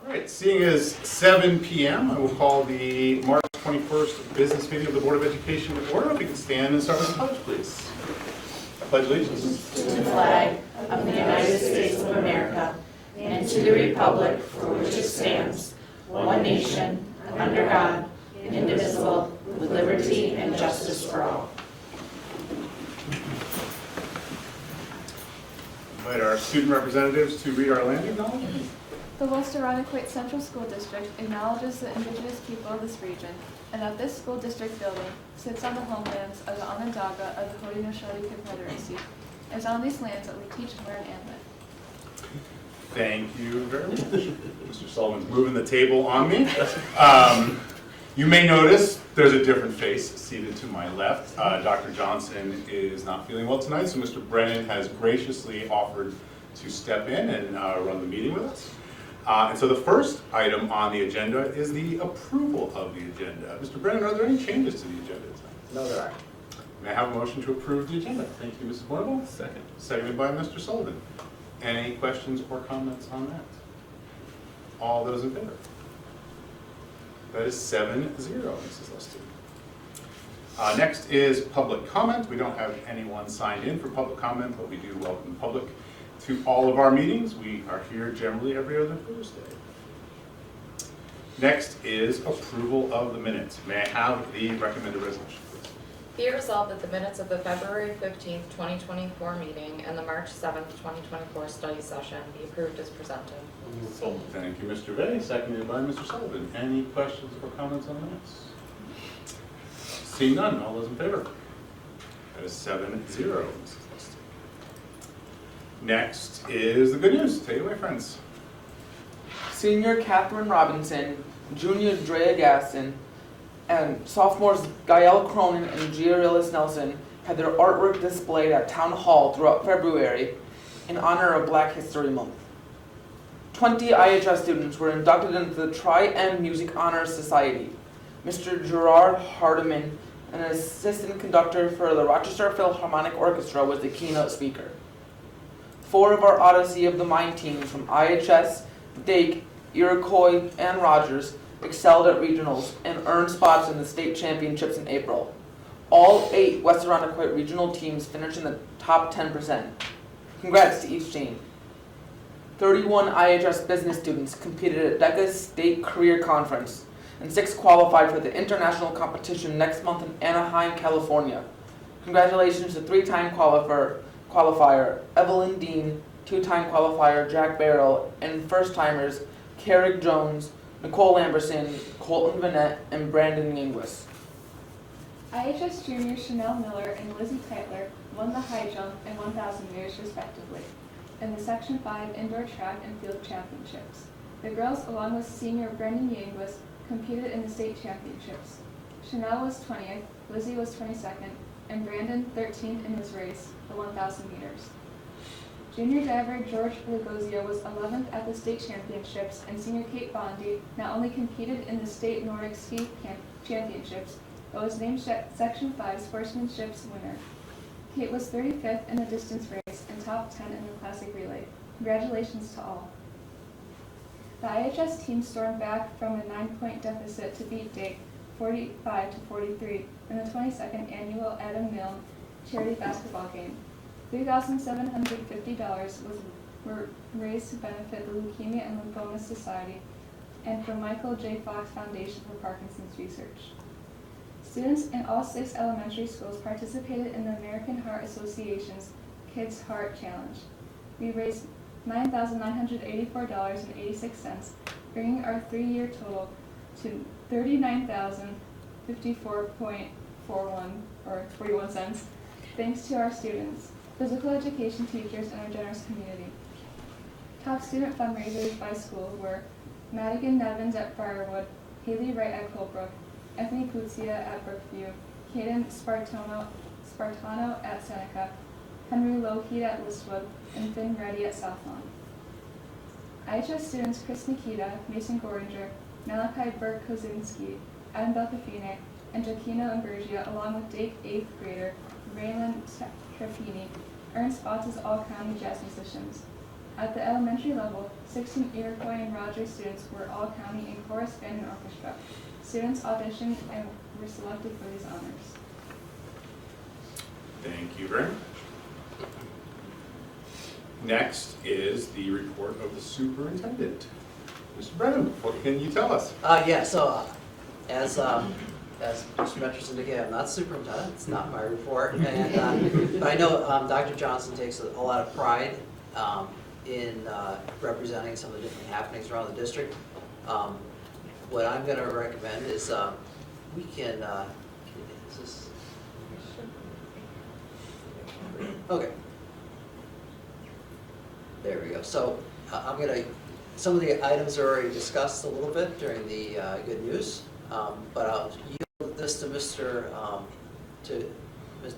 All right, seeing as 7 p.m., I will call the March 21st business meeting of the Board of Education to order. If you can stand and start with the pledge, please. I pledge allegiance to the flag of the United States of America and to the republic for which it stands, one nation, under God, indivisible, with liberty and justice for all. Invite our student representatives to read our land acknowledgement. The West Irondequoit Central School District acknowledges the indigenous people of this region, and that this school district building sits on the homelands of the Onondaga of the Haudenosaunee Confederacy. It is on these lands that we teach, learn, and live. Thank you very much. Mr. Sullivan's moving the table on me. You may notice there's a different face seated to my left. Dr. Johnson is not feeling well tonight, so Mr. Brennan has graciously offered to step in and run the meeting with us. And so the first item on the agenda is the approval of the agenda. Mr. Brennan, are there any changes to the agenda tonight? No, there are. May I have a motion to approve the agenda? Thank you, Mrs. Bornable. Second. Seconded by Mr. Sullivan. Any questions or comments on that? All those in favor? That is 7-0, Mrs. Lustig. Next is public comment. We don't have anyone signed in for public comment, but we do welcome the public to all of our meetings. We are here generally every other Thursday. Next is approval of the minutes. May I have the recommended resolution, please? Be it resolved that the minutes of the February 15th, 2024 meeting and the March 7th, 2024 study session be approved as presented. So Thank you, Mr. Vey, seconded by Mr. Sullivan. Any questions or comments on the minutes? Seeing none, all those in favor? That is 7-0, Mrs. Lustig. Next is the good news. Take it away, friends. Senior Catherine Robinson, Junior Drea Gaston, and sophomores Gael Cronin and Giarillis Nelson had their artwork displayed at Town Hall throughout February in honor of Black History Month. 20 IHS students were inducted into the Tri-M Music Honors Society. Mr. Gerard Hardiman, an assistant conductor for the Rochester Philharmonic Orchestra, was the keynote speaker. 4 of our Odyssey of the Mind teams from IHS, Dake, Iroquois, and Rogers excelled at regionals and earned spots in the state championships in April. All 8 West Irondequoit regional teams finished in the top 10%. Congrats to each team. 31 IHS business students competed at DECA's State Career Conference, and 6 qualified for the international competition next month in Anaheim, California. Congratulations to 3-time qualifier Evelyn Dean, 2-time qualifier Jack Barrell, and first-timers Carrick Jones, Nicole Lamberson, Colton Vanette, and Brandon Yingwis. IHS juniors Chanel Miller and Lizzie Titler won the high jump and 1,000 meters respectively in the Section 5 Indoor Track and Field Championships. The girls, along with senior Brandon Yingwis, competed in the state championships. Chanel was 20th, Lizzie was 22nd, and Brandon 13th in his race, the 1,000 meters. Junior diver George Lugozio was 11th at the state championships, and senior Kate Bondi not only competed in the state Nordic ski championships, but was named Section 5 Sportsmanship's winner. Kate was 35th in the distance race and top 10 in the classic relay. Congratulations to all. The IHS team stormed back from a 9-point deficit to beat Dake 45-43 in the 22nd annual Adam Milne charity basketball game. $3,750 were raised to benefit the Leukemia and Lymphoma Society and the Michael J. Fox Foundation for Parkinson's Research. Students in all 6 elementary schools participated in the American Heart Association's Kids Heart Challenge. We raised $9,984.86, bringing our 3-year total to $39,054.41 or 41 cents, thanks to our students, physical education teachers, and our generous community. Top student fundraisers by school were Madigan Nevins at Briarwood, Haley Wright at Colebrook, Ethne Puzia at Brookview, Caden Spartano at Seneca, Henry Lougheed at Listwood, and Finn Reddy at Southlawn. IHS students Chris Nikita, Mason Goringer, Malachi Burke-Kozinski, Adam Belcafine, and Giacchino Imburgia, along with Dake 8th grader Raylan Trafini, earned spots as all-county jazz musicians. At the elementary level, 16 Iroquois and Rogers students were all county in chorus, band, and orchestra. Students auditioned and were selected for these honors. Thank you very much. Next is the report of the superintendent. Mr. Brennan, what can you tell us? As Mr. Metris indicated, I'm not superintendent, it's not my report, and, but I know Dr. Johnson takes a lot of pride in representing some of the different happenings around the district. What I'm going to recommend is we can, is this? Okay. There we go. So I'm going to, some of the items are already discussed a little bit during the good news, but I'll yield this to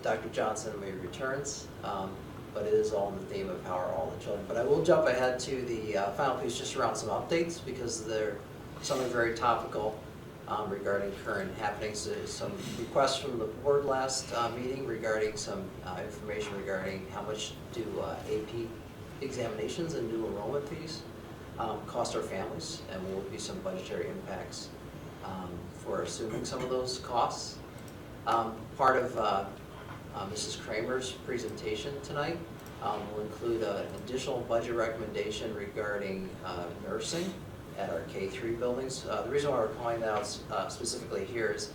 Dr. Johnson when he returns. But it is all in the theme of Power All the Children. But I will jump ahead to the final piece just around some updates because they're something very topical regarding current happenings. There's some requests from the board last meeting regarding some information regarding how much do AP examinations and new enrollment fees cost our families, and will be some budgetary impacts for assuming some of those costs. Part of Mrs. Kramer's presentation tonight will include an additional budget recommendation regarding nursing at our K-3 buildings. The reason why we're calling that out specifically here is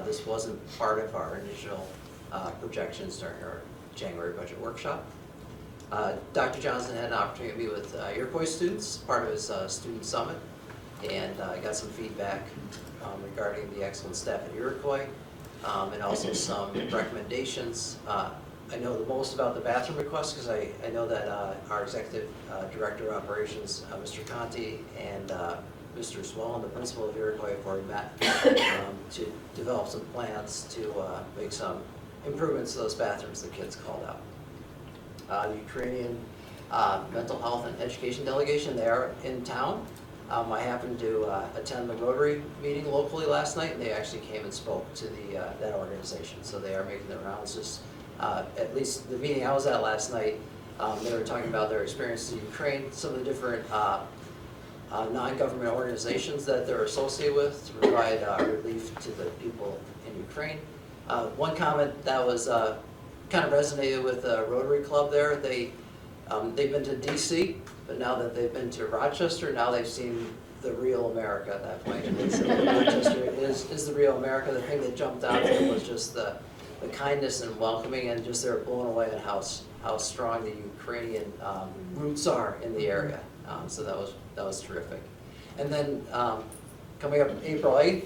this wasn't part of our initial projections during our January budget workshop. Dr. Johnson had an opportunity to meet with Iroquois students, part of his student summit, and got some feedback regarding the excellent staff at Iroquois, and also some recommendations. I know the most about the bathroom requests because I know that our Executive Director of Operations, Mr. Conti, and Mr. Swellen, the principal of Iroquois, have already met to develop some plans to make some improvements to those bathrooms the kids called out. The Ukrainian Mental Health and Education Delegation, they are in town. I happened to attend the Rotary meeting locally last night, and they actually came and spoke to that organization. So they are making their rounds. Just at least the meeting I was at last night, they were talking about their experience in Ukraine, some of the different non-government organizations that they're associated with to provide relief to the people in Ukraine. One comment that was kind of resonated with the Rotary Club there. They've been to DC, but now that they've been to Rochester, now they've seen the real America at that point. And so Rochester is the real America. The thing that jumped out to them was just the kindness and welcoming, and just they were blown away at how strong the Ukrainian roots are in the area. So that was terrific. And then coming up April 8th,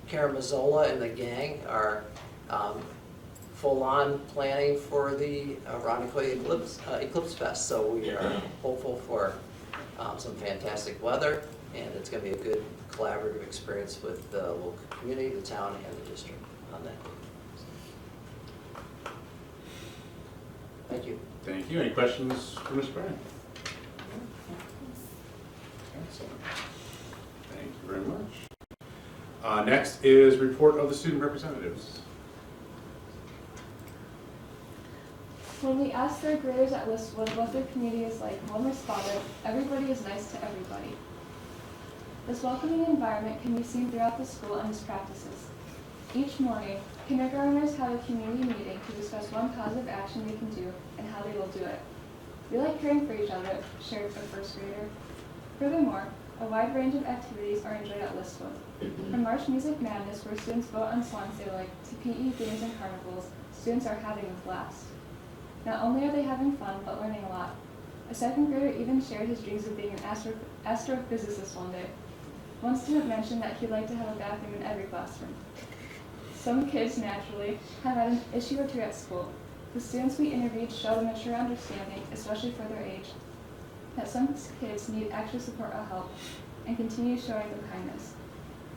Karen Mazzola and the gang are full-on planning for the Irondequoit Eclipse Fest. So we are hopeful for some fantastic weather, and it's going to be a good collaborative experience with the local community, the town, and the district on that. Thank you. Thank you. Any questions for Ms. Brennan? Excellent. Thank you very much. Next is report of the student representatives. When we asked third graders at Listwood what their community is like, one responded, "Everybody is nice to everybody." This welcoming environment can be seen throughout the school and its practices. Each morning, kindergartners have a community meeting to discuss one positive action they can do and how they will do it. "We like caring for each other," shared a first grader. Furthermore, a wide range of activities are enjoyed at Listwood. From March Music Madness, where students vote on songs they like, to PE games and carnivals, students are having a blast. Not only are they having fun, but learning a lot. A second grader even shared his dreams of being an astrophysicist one day. One student mentioned that he'd like to have a bathroom in every classroom. Some kids, naturally, have had an issue or two at school. The students we interviewed showed a mature understanding, especially for their age, that some kids need extra support or help, and continue showing them kindness.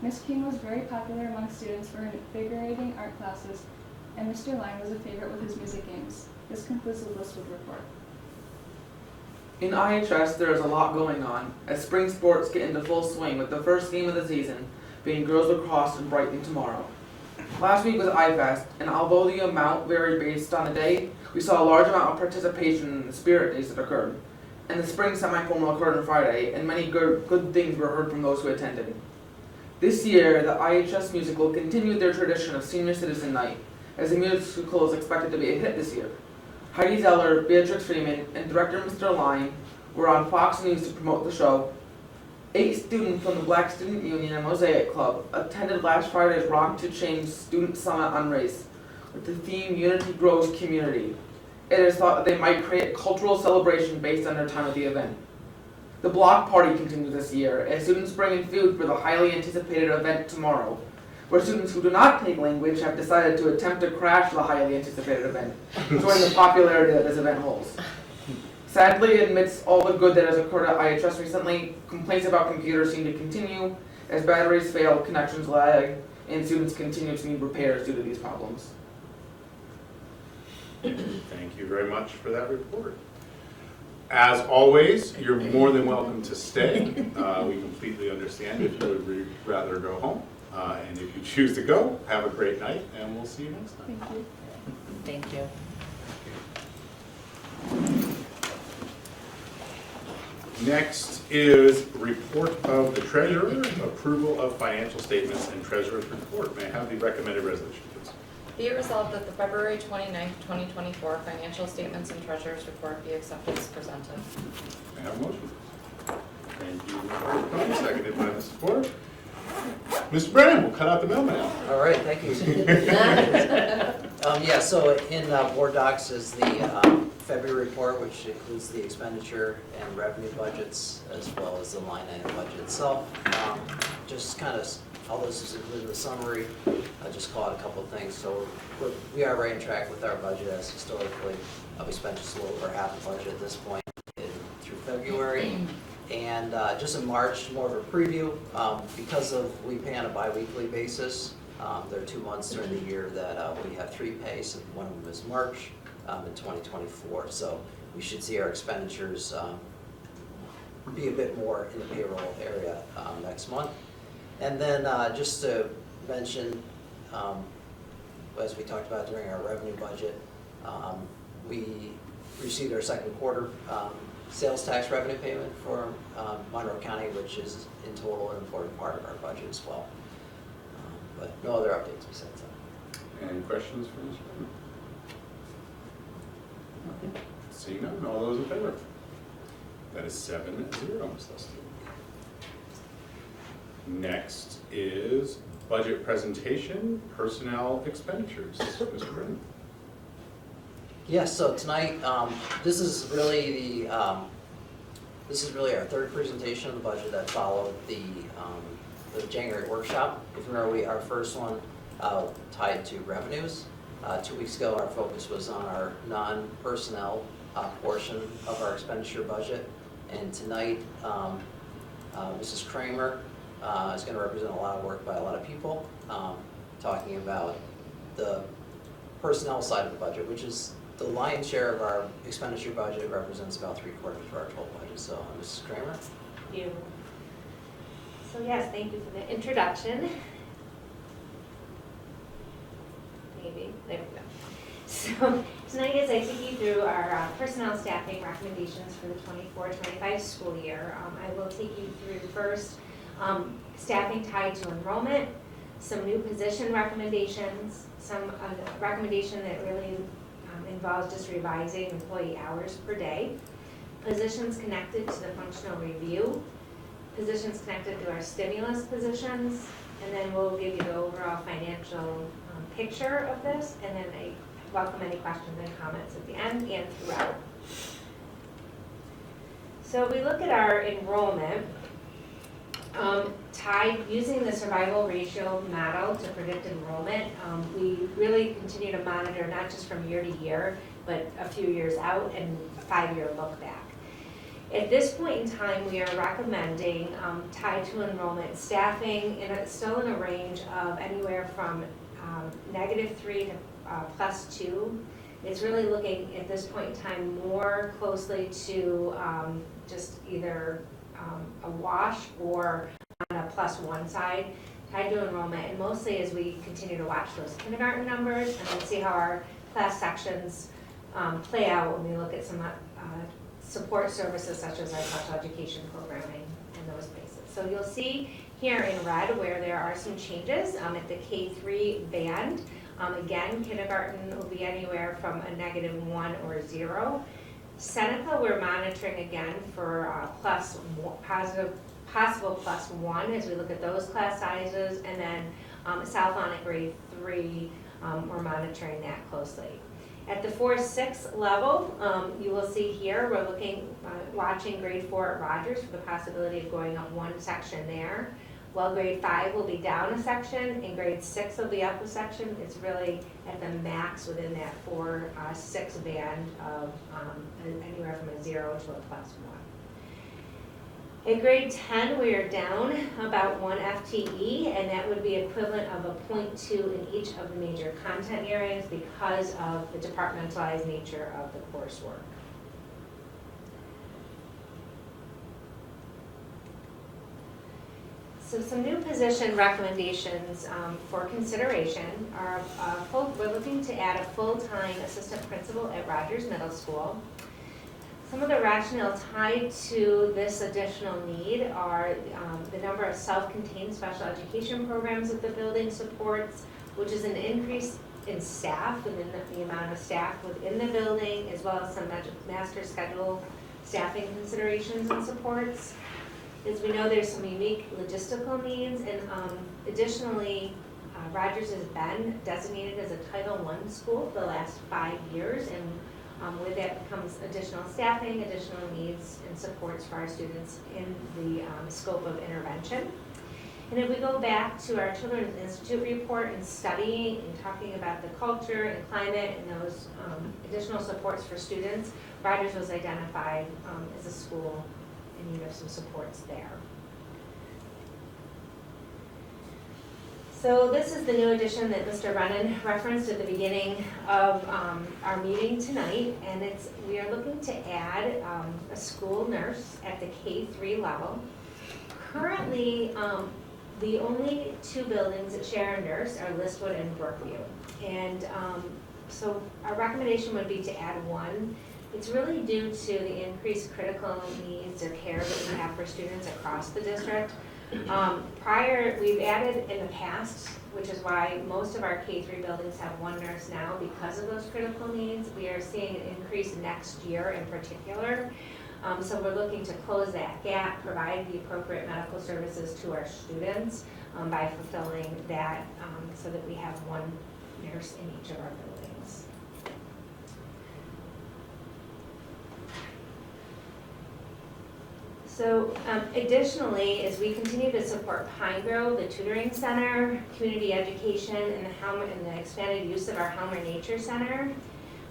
Miss King was very popular among students for her invigorating art classes, and Mr. Line was a favorite with his music games. This concludes the Listwood report. In IHS, there is a lot going on as spring sports get into full swing, with the first game of the season being girls lacrosse in Brighton tomorrow. Last week was iFest, and although the amount varied based on the day, we saw a large amount of participation in the spirit days that occurred. and the spring semifinal occurred on Friday, and many good things were heard from those who attended. This year, the IHS musical continued their tradition of Senior Citizen Night, as the musical is expected to be a hit this year. Heidi Zeller, Beatrix Freeman, and director Mr. Line were on Fox News to promote the show. 8 students from the Black Student Union and Mosaic Club attended last Friday's Rock to Change Student Summit on Race, with the theme Unity Grows Community. It is thought that they might create a cultural celebration based on their time at the event. The block party continues this year, as students bring in food for the highly anticipated event tomorrow, where students who do not take language have decided to attempt to crash the highly anticipated event, showing the popularity that this event holds. Sadly, amidst all the good that has occurred at IHS recently, complaints about computers seem to continue as batteries fail, connections lag, and students continue to need repairs due to these problems. Thank you very much for that report. As always, you're more than welcome to stay. We completely understand if you would rather go home. And if you choose to go, have a great night, and we'll see you next time. Thank you. Thank you. Next is report of the treasurer, approval of financial statements and treasurer's report. May I have the recommended resolution, please? Be it resolved that the February 29th, 2024 financial statements and treasurer's report be accepted as presented. May I have a motion? Thank you, Mr. Cohen, seconded by Mrs. Ford. Mr. Brennan, we'll cut out the middleman. All right, thank you. Yeah, so in board docs is the February report, which includes the expenditure and revenue budgets, as well as the line item budget itself. Just kind of, all this is included in the summary. I'll just call out a couple of things. So we are right on track with our budget, as historically we spent just a little over half the budget at this point through February. And just in March, more of a preview, because we pay on a bi-weekly basis. There are 2 months during the year that we have 3 pays, and one of them is March in 2024. So we should see our expenditures be a bit more in the payroll area next month. And then just to mention, as we talked about during our revenue budget, we received our second quarter sales tax revenue payment for Monroe County, which is in total an important part of our budget as well. But no other updates besides that. Any questions for Mr. Brennan? Seeing none, all those in favor? That is 7-0, Ms. Lustig. Next is budget presentation, personnel expenditures. Mr. Brennan. Yes, so tonight, this is really our third presentation of the budget that followed the January workshop. If you remember, our first one tied to revenues. 2 weeks ago, our focus was on our non-personnel portion of our expenditure budget. And tonight, Mrs. Kramer is going to represent a lot of work by a lot of people, talking about the personnel side of the budget, which is the lion's share of our expenditure budget, represents about 3/4 of our total budget. So, Mrs. Kramer. Thank you. So yes, thank you for the introduction. Maybe, there we go. So tonight as I take you through our personnel staffing recommendations for the 24-25 school year, I will take you through first staffing tied to enrollment, some new position recommendations, some recommendation that really involves just revising employee hours per day, positions connected to the functional review, positions connected to our stimulus positions, and then we'll give you the overall financial picture of this, and then I welcome any questions and comments at the end and throughout. So we look at our enrollment, tied using the survival ratio model to predict enrollment. We really continue to monitor not just from year to year, but a few years out and a 5-year look back. At this point in time, we are recommending tied to enrollment staffing, and it's still in a range of anywhere from -3 to +2. It's really looking at this point in time more closely to just either a wash or on a +1 side tied to enrollment, and mostly as we continue to watch those kindergarten numbers and then see how our class sections play out when we look at some support services such as our special education programming in those places. So you'll see here in red where there are some changes at the K3 band. Again, kindergarten will be anywhere from a -1 or 0. Seneca, we're monitoring again for possible +1 as we look at those class sizes, and then Southlawn at grade 3, we're monitoring that closely. At the 4-6 level, you will see here, we're watching grade 4 at Rogers for the possibility of going up 1 section there. While grade 5 will be down a section and grade 6 will be up a section, it's really at the max within that 4-6 band of anywhere from a 0 to a +1. At grade 10, we are down about 1 FTE, and that would be equivalent of a 0.2 in each of the major content areas because of the departmentalized nature of the coursework. So some new position recommendations for consideration are, we're looking to add a full-time assistant principal at Rogers Middle School. Some of the rationale tied to this additional need are the number of self-contained special education programs that the building supports, which is an increase in staff within the amount of staff within the building, as well as some master schedule staffing considerations and supports. As we know, there's some unique logistical needs, and additionally, Rogers has been designated as a Title I school for the last 5 years, and with that comes additional staffing, additional needs and supports for our students in the scope of intervention. And if we go back to our Children's Institute report and studying and talking about the culture and climate and those additional supports for students, Rogers was identified as a school in need of some supports there. So this is the new addition that Mr. Brennan referenced at the beginning of our meeting tonight, and we are looking to add a school nurse at the K3 level. Currently, the only 2 buildings that share a nurse are Listwood and Brookview, and so our recommendation would be to add 1. It's really due to the increased critical needs or care that we have for students across the district. We've added in the past, which is why most of our K3 buildings have 1 nurse now because of those critical needs. We are seeing an increase next year in particular. So we're looking to close that gap, provide the appropriate medical services to our students by fulfilling that so that we have 1 nurse in each of our buildings. So additionally, as we continue to support Pine Grove, the tutoring center, community education, and the expanded use of our Helmer Nature Center,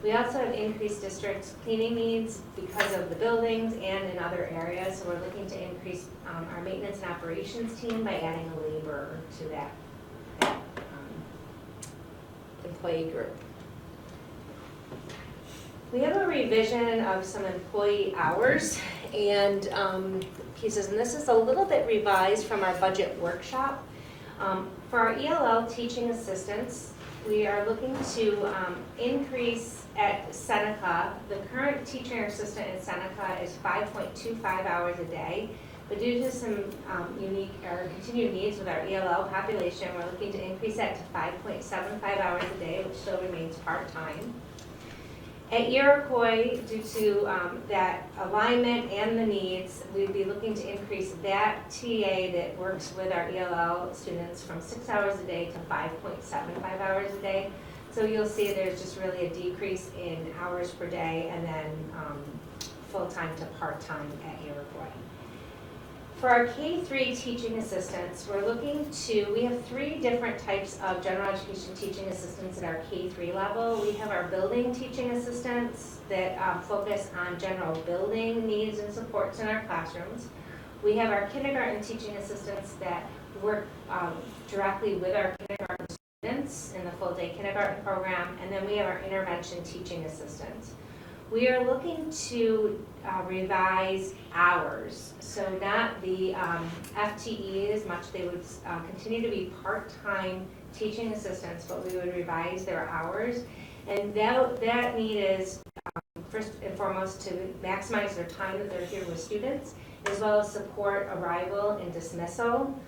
we also have increased district cleaning needs because of the buildings and in other areas. So we're looking to increase our maintenance and operations team by adding a laborer to that employee group. We have a revision of some employee hours and pieces, and this is a little bit revised from our budget workshop. For our ELL teaching assistants, we are looking to increase at Seneca. The current teacher assistant at Seneca is 5.25 hours a day, but due to some unique or continued needs with our ELL population, we're looking to increase that to 5.75 hours a day, which still remains part-time. At Irondequoit, due to that alignment and the needs, we'd be looking to increase that TA that works with our ELL students from 6 hours a day to 5.75 hours a day. So you'll see there's just really a decrease in hours per day and then full-time to part-time at Irondequoit. For our K3 teaching assistants, we have 3 different types of general education teaching assistants at our K3 level. We have our building teaching assistants that focus on general building needs and supports in our classrooms. We have our kindergarten teaching assistants that work directly with our kindergarten students in the full-day kindergarten program, and then we have our intervention teaching assistants. We are looking to revise hours, so not the FTE as much. They would continue to be part-time teaching assistants, but we would revise their hours. And that need is first and foremost to maximize their time that they're here with students, as well as support arrival and dismissal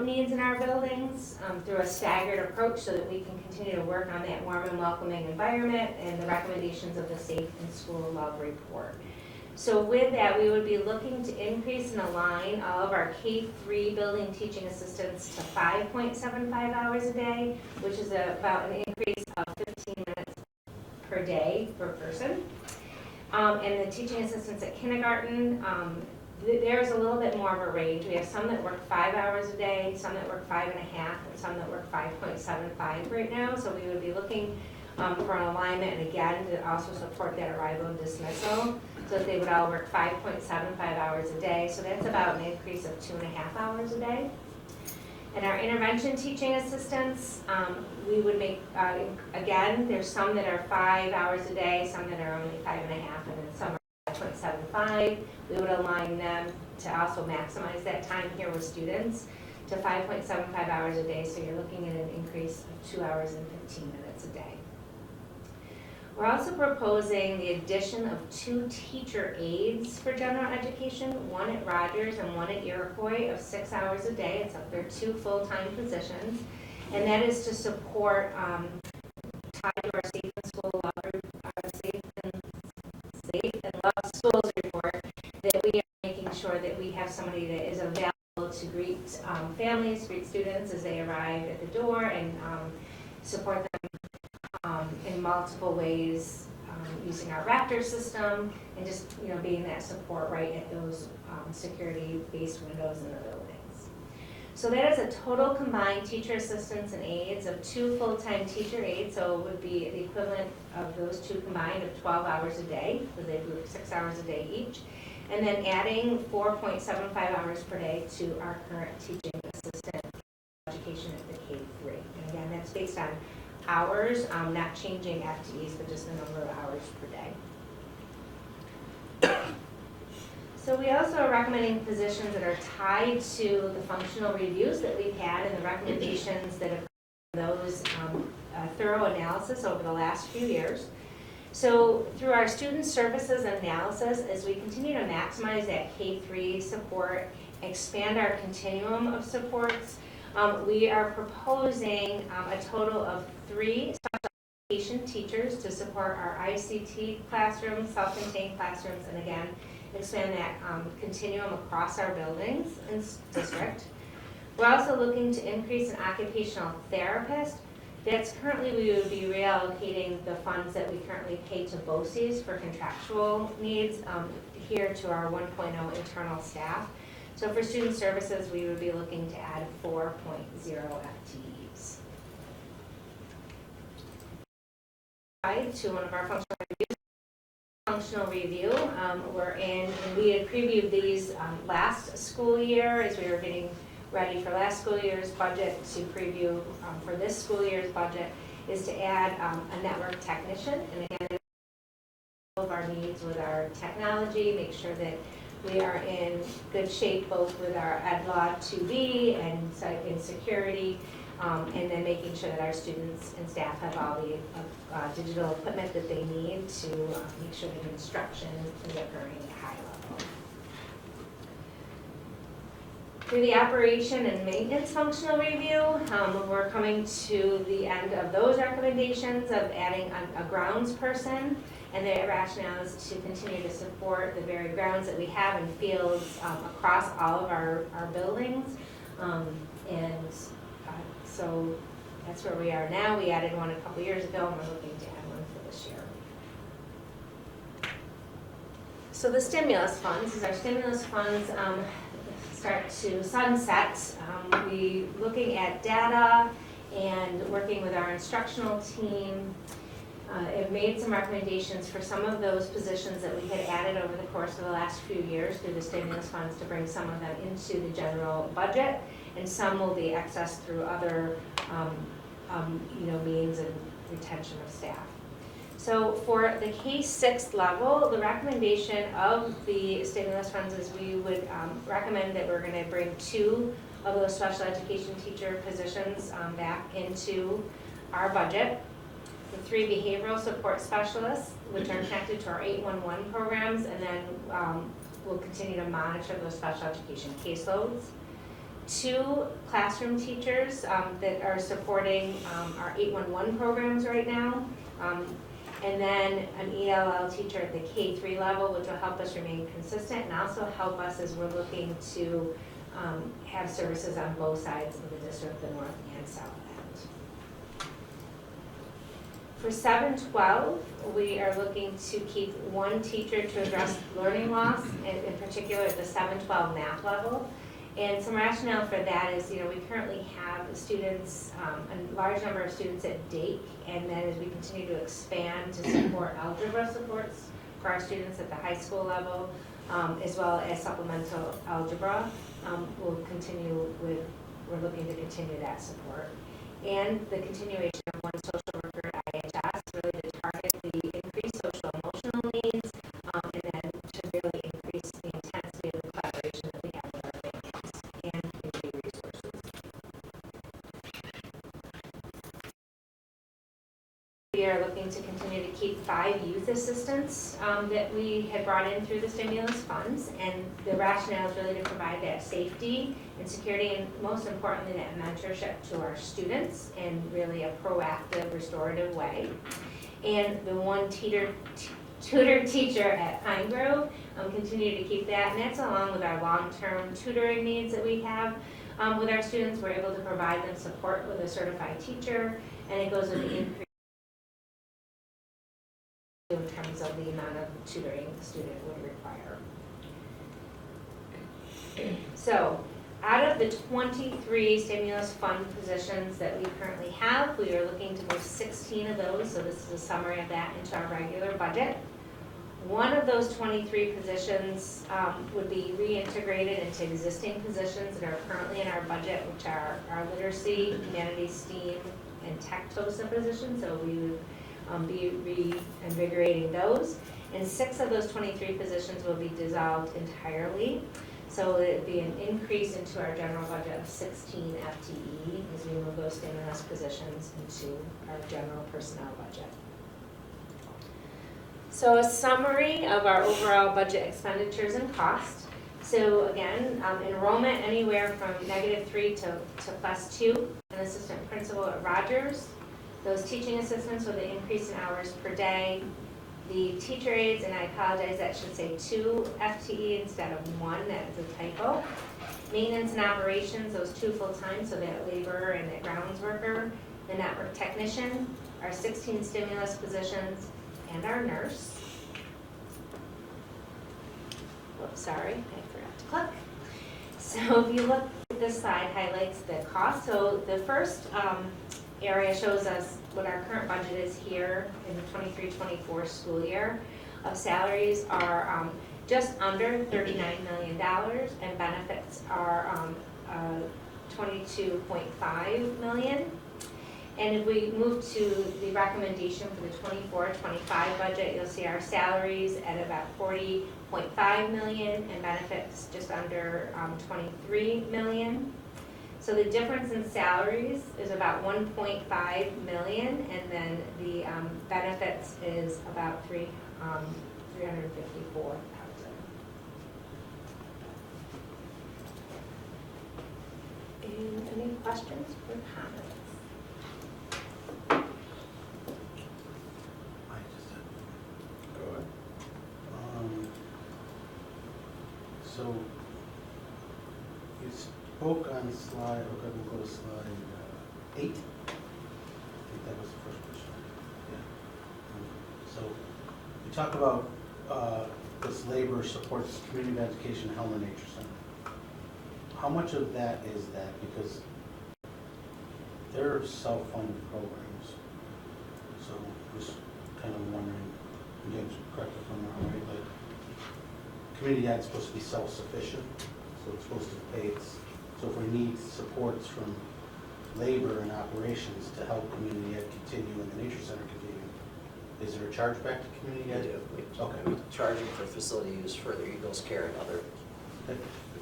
needs in our buildings through a staggered approach so that we can continue to work on that warm and welcoming environment and the recommendations of the Safe in School Love Report. So with that, we would be looking to increase and align all of our K-3 building teaching assistants to 5.75 hours a day, which is about an increase of 15 minutes per day per person. And the teaching assistants at kindergarten, there's a little bit more of a range. We have some that work 5 hours a day, some that work 5.5, and some that work 5.75 right now. So we would be looking for an alignment, and again, to also support that arrival and dismissal, so that they would all work 5.75 hours a day. So that's about an increase of 2.5 hours a day. And our intervention teaching assistants, we would make, again, there's some that are 5 hours a day, some that are only 5.5, and then some are 5.75. We would align them to also maximize that time here with students to 5.75 hours a day, so you're looking at an increase of 2 hours and 15 minutes a day. We're also proposing the addition of 2 teacher aides for general education, one at Rogers and one at Irondequoit of 6 hours a day. They're 2 full-time positions, and that is to support tied to our Safe and School Love, Safe and Love Schools report, that we are making sure that we have somebody that is available to greet families, greet students as they arrive at the door, and support them in multiple ways, using our Raptor system, and just being that support right at those security-based windows in the buildings. So that is a total combined teacher assistants and aides of 2 full-time teacher aides, so it would be the equivalent of those 2 combined of 12 hours a day, because they do 6 hours a day each, and then adding 4.75 hours per day to our current teaching assistant education at the K-3. And again, that's based on hours, not changing FTEs, but just the number of hours per day. So we also are recommending positions that are tied to the functional reviews that we've had and the recommendations that have those thorough analysis over the last few years. So through our student services analysis, as we continue to maximize that K-3 support, expand our continuum of supports, we are proposing a total of 3 special education teachers to support our ICT classrooms, self-contained classrooms, and again, expand that continuum across our buildings and district. We're also looking to increase an occupational therapist. That's currently, we would be reallocating the funds that we currently pay to BOCES for contractual needs here to our 1.0 internal staff. So for student services, we would be looking to add 4.0 FTEs. To one of our functional review, we're in, and we had previewed these last school year as we were getting ready for last school year's budget to preview for this school year's budget, is to add a network technician, and again, all of our needs with our technology, make sure that we are in good shape both with our EdLaw 2B and in security, and then making sure that our students and staff have all the digital equipment that they need to make sure that instruction is occurring at a high level. Through the operation and maintenance functional review, we're coming to the end of those recommendations of adding a grounds person, and the rationale is to continue to support the very grounds that we have in fields across all of our buildings. So that's where we are now. We added one a couple years ago, and we're looking to add one for this year. So the stimulus funds, as our stimulus funds start to sunset, we looking at data and working with our instructional team, have made some recommendations for some of those positions that we had added over the course of the last few years through the stimulus funds to bring some of them into the general budget, and some will be accessed through other means and retention of staff. So for the K-6 level, the recommendation of the stimulus funds is we would recommend that we're going to bring 2 of those special education teacher positions back into our budget. 3 behavioral support specialists, which are connected to our 811 programs, and then we'll continue to monitor those special education caseloads. 2 classroom teachers that are supporting our 811 programs right now. And then an ELL teacher at the K-3 level, which will help us remain consistent and also help us as we're looking to have services on both sides of the district, the north and south end. For 7-12, we are looking to keep 1 teacher to address learning loss, in particular at the 7-12 math level. And some rationale for that is, we currently have students, a large number of students at Dake, and then as we continue to expand to support algebra supports for our students at the high school level, as well as supplemental algebra, we're looking to continue that support. And the continuation of 1 social worker at IHS, really to target the increased social emotional needs, and then to really increase the intensity of the collaboration that we have with our families and community resources. We are looking to continue to keep 5 youth assistants that we had brought in through the stimulus funds, and the rationale is really to provide that safety and security, and most importantly, that mentorship to our students in really a proactive, restorative way. And the 1 tutor teacher at Pine Grove, continue to keep that, and that's along with our long-term tutoring needs that we have with our students. We're able to provide them support with a certified teacher, and it goes with the increase in terms of the amount of tutoring the student would require. So, out of the 23 stimulus fund positions that we currently have, we are looking to move 16 of those, so this is a summary of that, into our regular budget. 1 of those 23 positions would be reintegrated into existing positions that are currently in our budget, which are our literacy, humanities, STEAM, and tech TOSA positions, so we would be reinvigorating those. And 6 of those 23 positions will be dissolved entirely. So it would be an increase into our general budget of 16 FTE as we move those stimulus positions into our general personnel budget. So a summary of our overall budget expenditures and costs. So again, enrollment anywhere from -3 to +2, an assistant principal at Rogers. Those teaching assistants with the increase in hours per day. The teacher aides, and I apologize, that should say 2 FTE instead of 1, that is a typo. Maintenance and operations, those 2 full-time, so that laborer and that grounds worker. The network technician, our 16 stimulus positions, and our nurse. Whoops, sorry, I forgot to click. So if you look at this slide, highlights the cost. So the first area shows us what our current budget is here in the 23-24 school year. Of salaries are just under $39 million, and benefits are $22.5 million. And if we move to the recommendation for the 24-25 budget, you'll see our salaries at about $40.5 million and benefits just under $23 million. So the difference in salaries is about $1.5 million, and then the benefits is about $354,000. Any questions or comments? Go ahead. So you spoke on slide, okay, we'll go to slide 8. I think that was the first question. Yeah. So you talk about this labor supports community education, Helmer Nature Center. How much of that is that? Because they're self-funded programs. So just kind of wondering, again, correct me if I'm wrong, right, but community ed is supposed to be self-sufficient, so it's supposed to pay its, so if we need supports from labor and operations to help community ed continue and the nature center continue, is there a charge back to community ed? Okay. We charge them for facility use for their Eagles Care and other I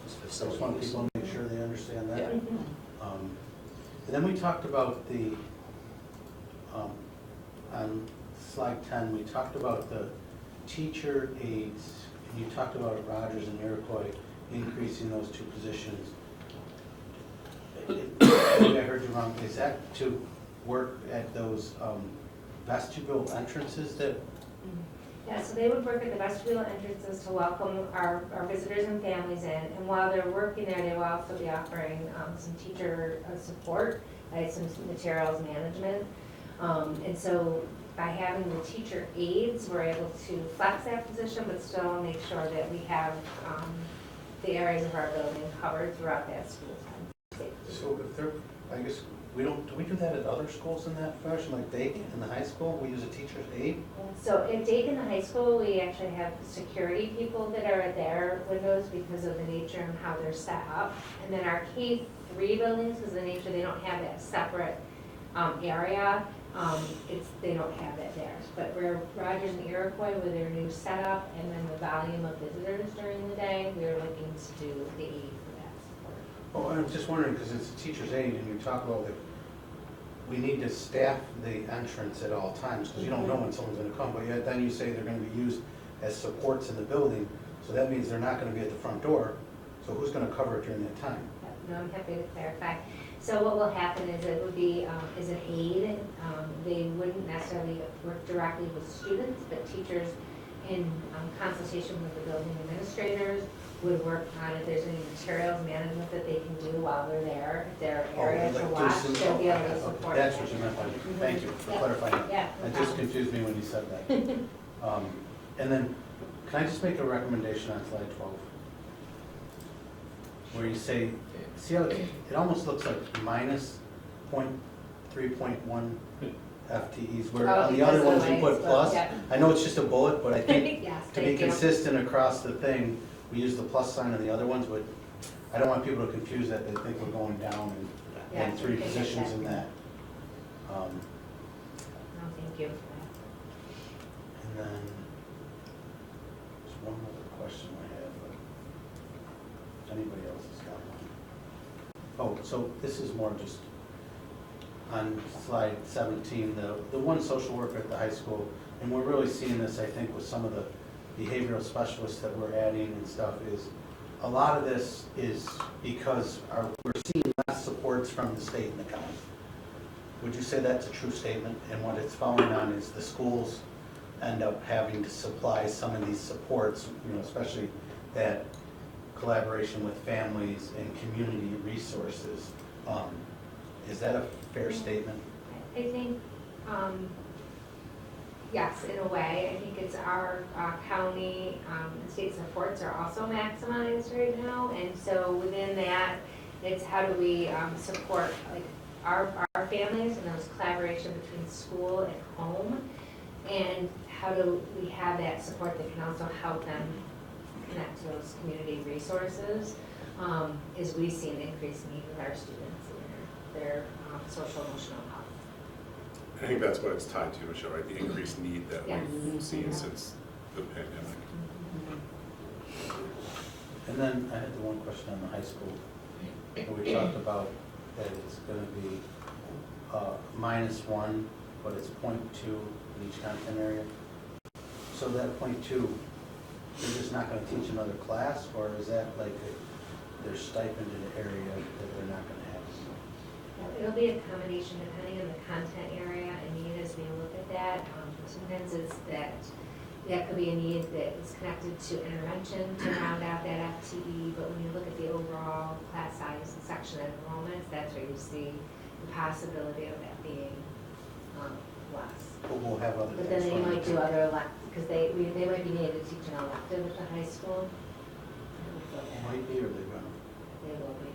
just facility want use. people to make sure they understand that. Yeah. And then we talked about the on slide 10, we talked about the teacher aides, and you talked about Rogers and Iroquois increasing those two positions. Maybe I heard you wrong. Is that to work at those vestibule entrances that? Yeah, so they would work at the vestibule entrances to welcome our visitors and families in. And while they're working there, they will also be offering some teacher support, like some materials management. And so by having the teacher aides, we're able to flex that position, but still make sure that we have the areas of our building covered throughout that school time. So if they're, I guess, do we do that at other schools in that fashion, like Dakin in the high school? We use a teacher's aide? So at Dakin High School, we actually have security people that are at their windows because of the nature and how they're set up. And then our K-3 buildings, because of the nature, they don't have that separate area. They don't have it there. But where Rogers and Iroquois with their new setup and then the volume of visitors during the day, we're looking to do the aid for that support. Oh, I'm just wondering, because it's a teacher's aide, and you talk about that we need to staff the entrance at all times, because you don't know when someone's gonna come, but yet then you say they're gonna be used as supports in the building, so that means they're not gonna be at the front door, so who's gonna cover it during that time? No, I'm happy to clarify. So what will happen is it would be as an aide. They wouldn't necessarily work directly with students, but teachers in consultation with the building administrators would work on it. There's any materials management that they can do while they're there. If there are areas to watch, they'll be able to support. That's what you meant by, thank you for clarifying that. Yeah. It just confused me when you said that. And then, can I just make a recommendation on slide 12? Where you say, see how it almost looks like minus 0.3.1 FTEs, where on the other ones you put plus. I know it's just a bullet, but I think Yes, to be consistent across the thing, we use the plus sign on the other ones, but I don't want people to confuse that, they think we're going down and three positions in that. No, thank you. And then, there's one other question I had, but if anybody else has got one. Oh, so this is more just on slide 17, the one social worker at the high school, and we're really seeing this, I think, with some of the behavioral specialists that we're adding and stuff, is a lot of this is because we're seeing less supports from the state and the county. Would you say that's a true statement? And what it's following on is the schools end up having to supply some of these supports, especially that collaboration with families and community resources. Is that a fair statement? I think, yes, in a way. I think it's our county and state supports are also maximized right now. And so within that, it's how do we support like our families and those collaboration between school and home, and how do we have that support that can also help them connect to those community resources, as we see an increased need with our students and their social emotional health. I think that's what it's tied to, Michelle, right? The increased need that Yes. we've seen since the pandemic. And then I had the one question on the high school. We talked about that it's going to be -1, but it's 0.2 in each content area. So that 0.2, they're just not going to teach another class, or is that like their stipended area that they're not going to have? It'll be a combination depending on the content area and need as we look at that. Sometimes it's that could be a need that is connected to intervention to round out that FTE, but when you look at the overall class size and section enrollments, that's where you see the possibility of that being less. But we'll have other But then things they going might do into it. other electives, because they might be needed to teach an elective at the high school. Might be, or they're going They will be.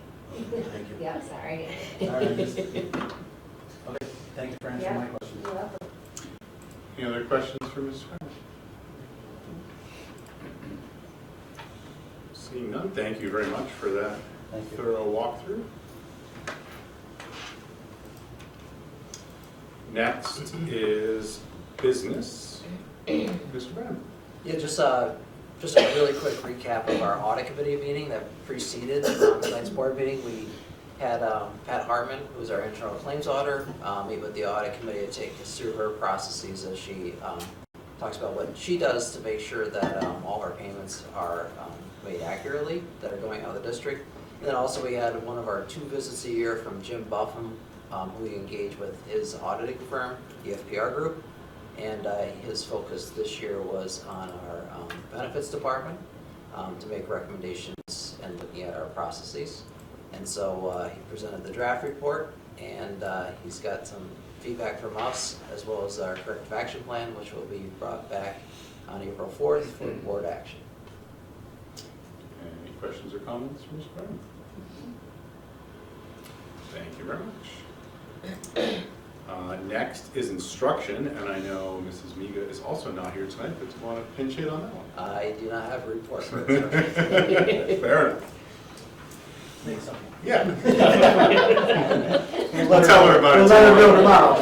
Thank you. Yeah, sorry. to. All right. Okay, thank you for answering my questions. You're welcome. Any other questions for Ms. French? Seeing none, thank you very much for that Thank you. thorough walkthrough. Next is business. Mr. Brown. Yeah, just a really quick recap of our audit committee meeting that preceded tonight's board meeting. We had Pat Hartman, who's our internal claims auditor, meet with the audit committee to take us through her processes as she talks about what she does to make sure that all our payments are made accurately, that are going out of the district. And then also we had one of our 2 visits a year from Jim Buffum, who we engage with his auditing firm, the FPR Group. And his focus this year was on our benefits department to make recommendations and looking at our processes. And so he presented the draft report, and he's got some feedback from us, as well as our corrective action plan, which will be brought back on April 4th for board action. Any questions or comments from Ms. Brown? Thank you very much. Next is instruction, and I know Mrs. Miga is also not here tonight, but do you want to pinch hit on that one? I do not have a report for instruction. Fair enough. Make something. Yeah. We'll tell her about it We'll let her know tomorrow.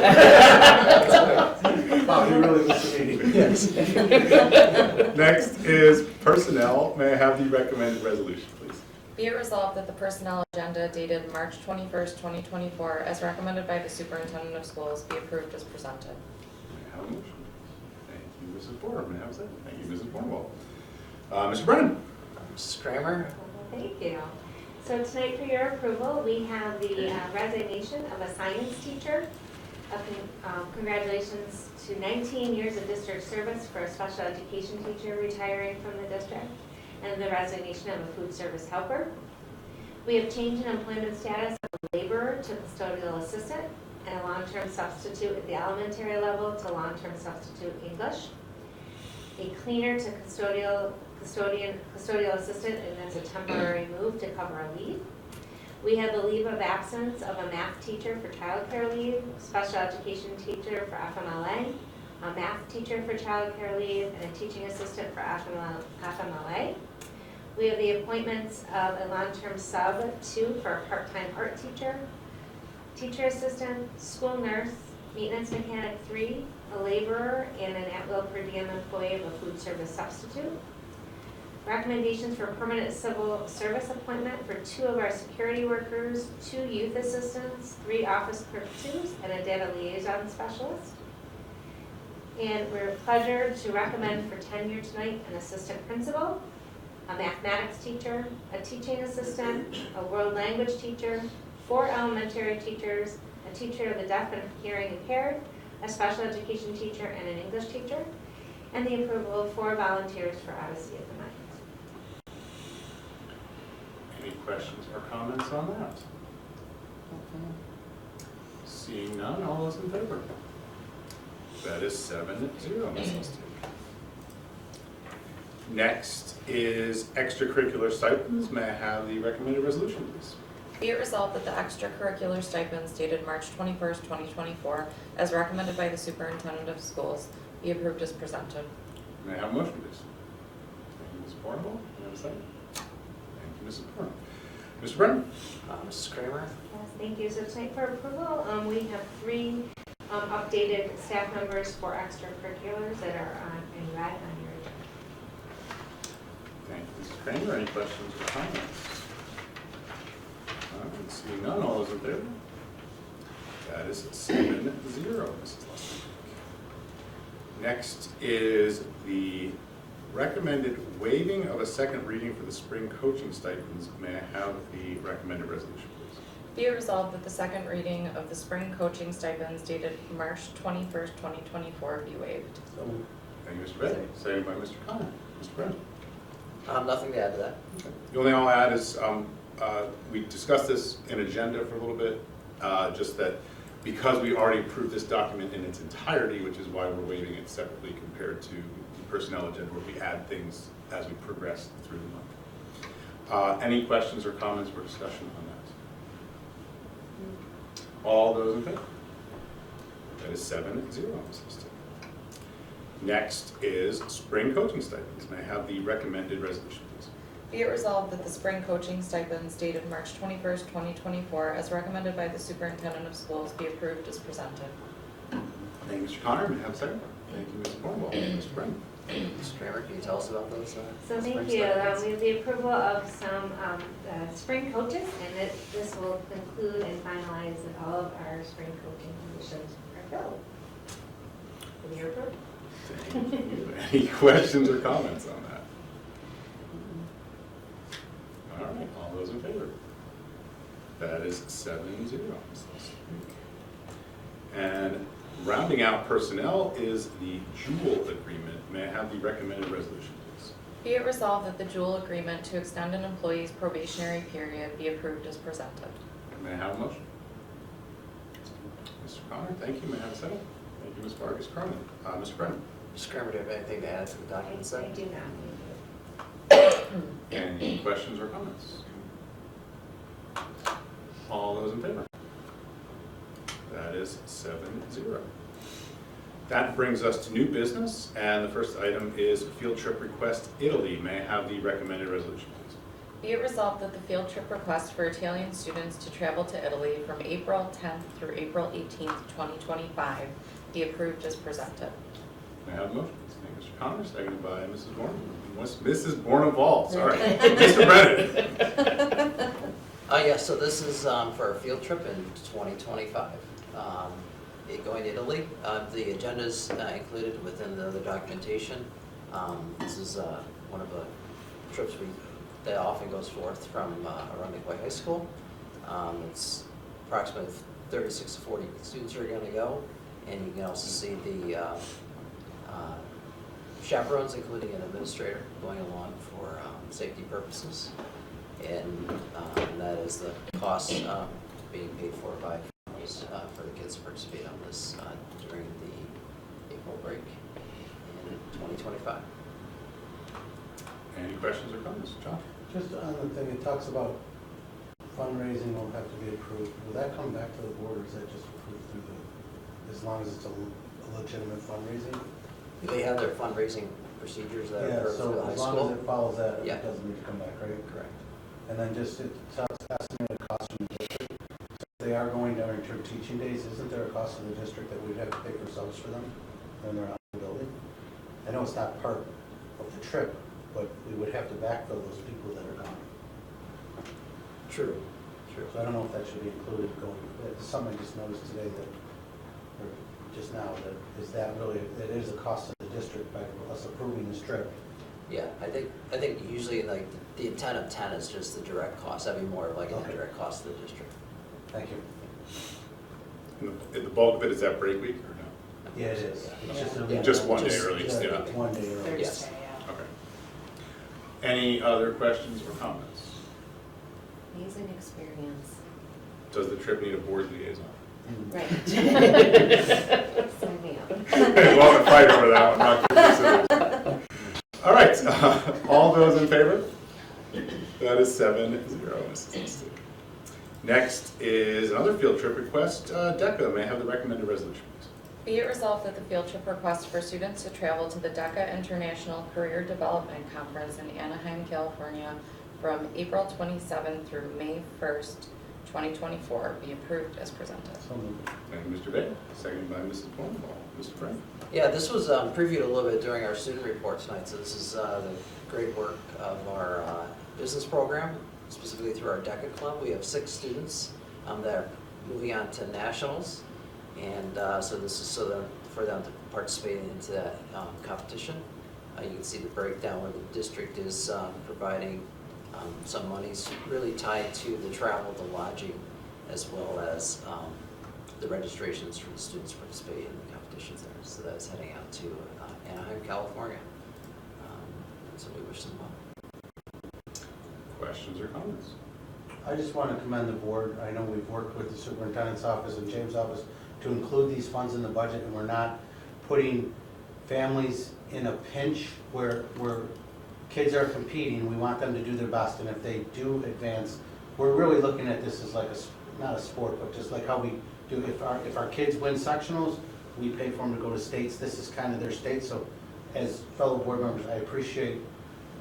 Wow, you really missed the meeting. Yes. Next is personnel. May I have the recommended resolution, please? Be it resolved that the personnel agenda dated March 21st, 2024, as recommended by the superintendent of schools, be approved as presented. May I have a motion? Thank you, Mrs. Porter. May I have a second? Thank you, Mrs. Cornwall. Mr. Brennan? Mrs. Kramer? Thank you. So tonight for your approval, we have the resignation of a science teacher. Congratulations to 19 years of district service for a special education teacher retiring from the district, and the resignation of a food service helper. We have changed in employment status of a laborer to custodial assistant, and a long-term substitute at the elementary level to long-term substitute English. A cleaner to custodial assistant, and that's a temporary move to cover a leave. We have the leave of absence of a math teacher for childcare leave, special education teacher for FMLA, a math teacher for childcare leave, and a teaching assistant for FMLA. We have the appointments of a long-term sub 2 for a part-time art teacher, teacher assistant, school nurse, maintenance mechanic 3, a laborer, and an at-will per diem employee of a food service substitute. Recommendations for permanent civil service appointment for 2 of our security workers, 2 youth assistants, 3 office clerk 2s, and a data liaison specialist. And we're pleasured to recommend for tenure tonight an assistant principal, a mathematics teacher, a teaching assistant, a world language teacher, 4 elementary teachers, a teacher of the deaf and hearing impaired, a special education teacher, and an English teacher, and the approval of 4 volunteers for Odyssey of the Mind. Any questions or comments on that? Seeing none, all those in favor? That is 7-0, Ms. Lustig. Next is extracurricular stipends. May I have the recommended resolution, please? Be it resolved that the extracurricular stipends dated March 21st, 2024, as recommended by the superintendent of schools, be approved as presented. May I have a motion, please? Thank you, Ms. Portable. May I have a second? Thank you, Mrs. Porter. Mr. Brennan? Mrs. Kramer? Yes, thank you. So tonight for approval, we have 3 updated staff members for extracurriculars that are in red on your agenda. Thank you, Mrs. Kramer. Any questions or comments? Seeing none, all those in favor? That is 7-0, Mrs. Lustig. Next is the recommended waiving of a second reading for the spring coaching stipends. May I have the recommended resolution, please? Be it resolved that the second reading of the spring coaching stipends dated March 21st, 2024 be waived. Thank you, Mr. Brennan. Seconded by Mr. Connor. Mr. Brennan? Nothing to add to that. Okay. The only thing I'll add is we discussed this in agenda for a little bit, just that because we already approved this document in its entirety, which is why we're waiving it separately compared to the personnel agenda where we add things as we progress through the month. Any questions or comments or discussion on that? All those in favor? That is 7-0, Ms. Lustig. Next is spring coaching stipends. May I have the recommended resolution, please? Be it resolved that the spring coaching stipends dated March 21st, 2024, as recommended by the superintendent of schools, be approved as presented. Thank you, Mr. Connor. May I have a second? Thank you, Ms. Cornwall. Mr. Brennan? Mr. Kramer, can you tell us about those? So spring thank you. stipends? We have the approval of some spring coaches, and this will conclude and finalize that all of our spring coaching positions are filled. And you're approved. Thank you. Any questions or comments on that? All right, all those in favor? That is 7-0. And rounding out personnel is the Jewel agreement. May I have the recommended resolution, please? Be it resolved that the Jewel agreement to extend an employee's probationary period be approved as presented. May I have a motion? Mr. Connor, thank you. May I have a second? Thank you, Ms. Vargas Carmen. Mr. Brennan? Mr. Kramer, do you have anything to add to the document? I do not. Any questions or comments? All those in favor? That is 7-0. That brings us to new business, and the first item is field trip request Italy. May I have the recommended resolution, please? Be it resolved that the field trip request for Italian students to travel to Italy from April 10th through April 18th, 2025 be approved as presented. May I have a motion? Thank you, Mr. Connor, seconded by Mrs. Bourne. Mrs. Bourne-Eval, sorry. Mr. Brennan? Yes, so this is for a field trip in 2025. Going to Italy. The agenda is included within the documentation. This is one of the trips that often goes forth from Irondequoit High School. It's approximately 36 to 40 students are going to go, and you can also see the chaperones, including an administrator, going along for safety purposes. And that is the cost being paid for by families for the kids to participate on this during the April break in 2025. Any questions or comments? John? Just on the thing, it talks about fundraising will have to be approved. Will that come back to the board, or is that just approved through the, as long as it's a legitimate fundraising? They have their fundraising procedures that Yeah, are through so the high as long school. as it follows that, Yeah. it doesn't need to come back, right? Correct. And then just, it sounds estimated cost from the district. So they are going to enter teaching days. Isn't there a cost to the district that we'd have to pay for subs for them when they're out in the building? I know it's not part of the trip, but we would have to backfill those people that are gone. True. True. So I don't know if that should be included going, it's something I just noticed today that, or just now, that is that really, it is a cost to the district by us approving this trip. Yeah, I think usually like the intent of 10 is just the direct cost. That'd be more of like an Okay. indirect cost to the district. Thank you. And the bulk of it, is that break week or no? Yeah, it is. It's just a. Yeah. Just one day Just- early, Yeah, yeah. one day early. Yes. Okay. Any other questions or comments? Amazing experience. Does the trip need a board liaison? Right. Sign me up. We'll have to fight over that one, not gonna consider. All right, all those in favor? That is 7-0, Mrs. Lustig. Next is another field trip request. DECA, may I have the recommended resolution, please? Be it resolved that the field trip request for students to travel to the DECA International Career Development Conference in Anaheim, California from April 27th through May 1st, 2024 be approved as presented. So moved. Thank you, Mr. Baker, seconded by Mrs. Cornwall. Mr. Frank? Yeah, this was previewed a little bit during our student report tonight. So this is the great work of our business program, specifically through our DECA Club. We have 6 students that are moving on to nationals. And so this is for them to participate into that competition. You can see the breakdown where the district is providing some monies really tied to the travel, the lodging, as well as the registrations for the students participating in the competitions there. So that's heading out to Anaheim, California. So we wish them well. Questions or comments? I just want to commend the board. I know we've worked with the superintendent's office and James' office to include these funds in the budget, and we're not putting families in a pinch where kids are competing. We want them to do their best, and if they do advance, we're really looking at this as like not a sport, but just like how we do. If our kids win sectionals, we pay for them to go to states. This is kind of their state. So as fellow board members, I appreciate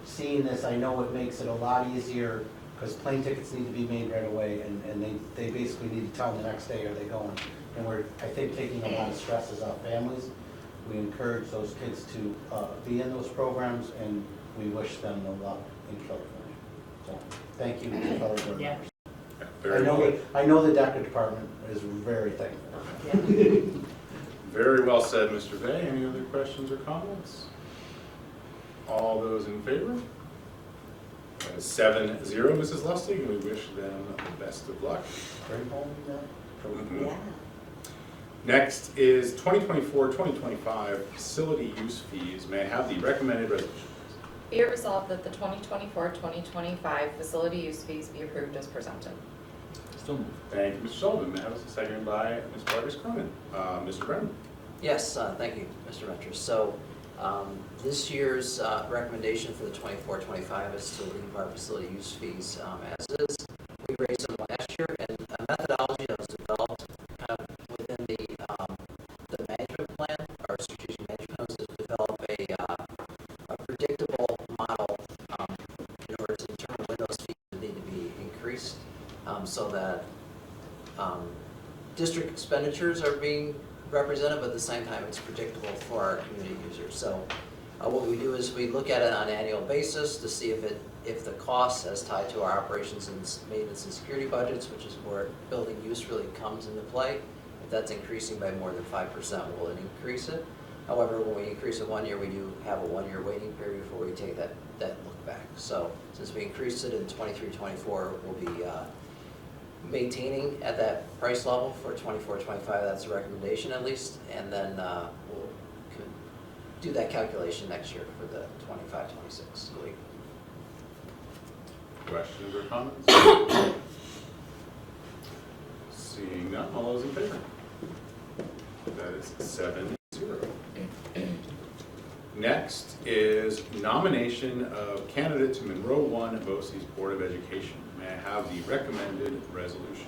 seeing this. I know it makes it a lot easier because plane tickets need to be made right away, and they basically need to tell them the next day, are they going? And we're, I think, taking a lot of stresses off families. we encourage those kids to be in those programs, and we wish them the luck in California. So, thank you, fellow board Yeah. members. Yeah, very well. I know the DACA department is very thankful. Very well said, Mr. Vey. Any other questions or comments? All those in favor? That is 7-0, Mrs. Lustig, and we wish them the best of luck. Bring home that trophy. Mhm. Next is 2024-2025 facility use fees. May I have the recommended resolution? Be it resolved that the 2024-2025 facility use fees be approved as presented. So moved. Thank you, Mr. Sullivan. May I have a second by Ms. Vargas Cronin? Mr. Brennan? Yes, thank you, Mr. Ventures. So this year's recommendation for the 24-25 is to leave our facility use fees as is. We raised them last year, and a methodology that was developed kind of within the management plan, our strategic management was to develop a predictable model in order to determine when those fees need to be increased, so that district expenditures are being represented, but at the same time it's predictable for our community users. So what we do is we look at it on an annual basis to see if the cost as tied to our operations and maintenance and security budgets, which is where building use really comes into play, if that's increasing by more than 5%, we'll increase it. However, when we increase it 1 year, we do have a 1-year waiting period before we take that look back. So since we increased it in 23-24, we'll be maintaining at that price level for 24-25. That's the recommendation at least, and then we'll do that calculation next year for the 25-26 school year. Questions or comments? Seeing none, all those in favor? That is 7-0. Next is nomination of candidate to Monroe 1 BOCES Board of Education. May I have the recommended resolution?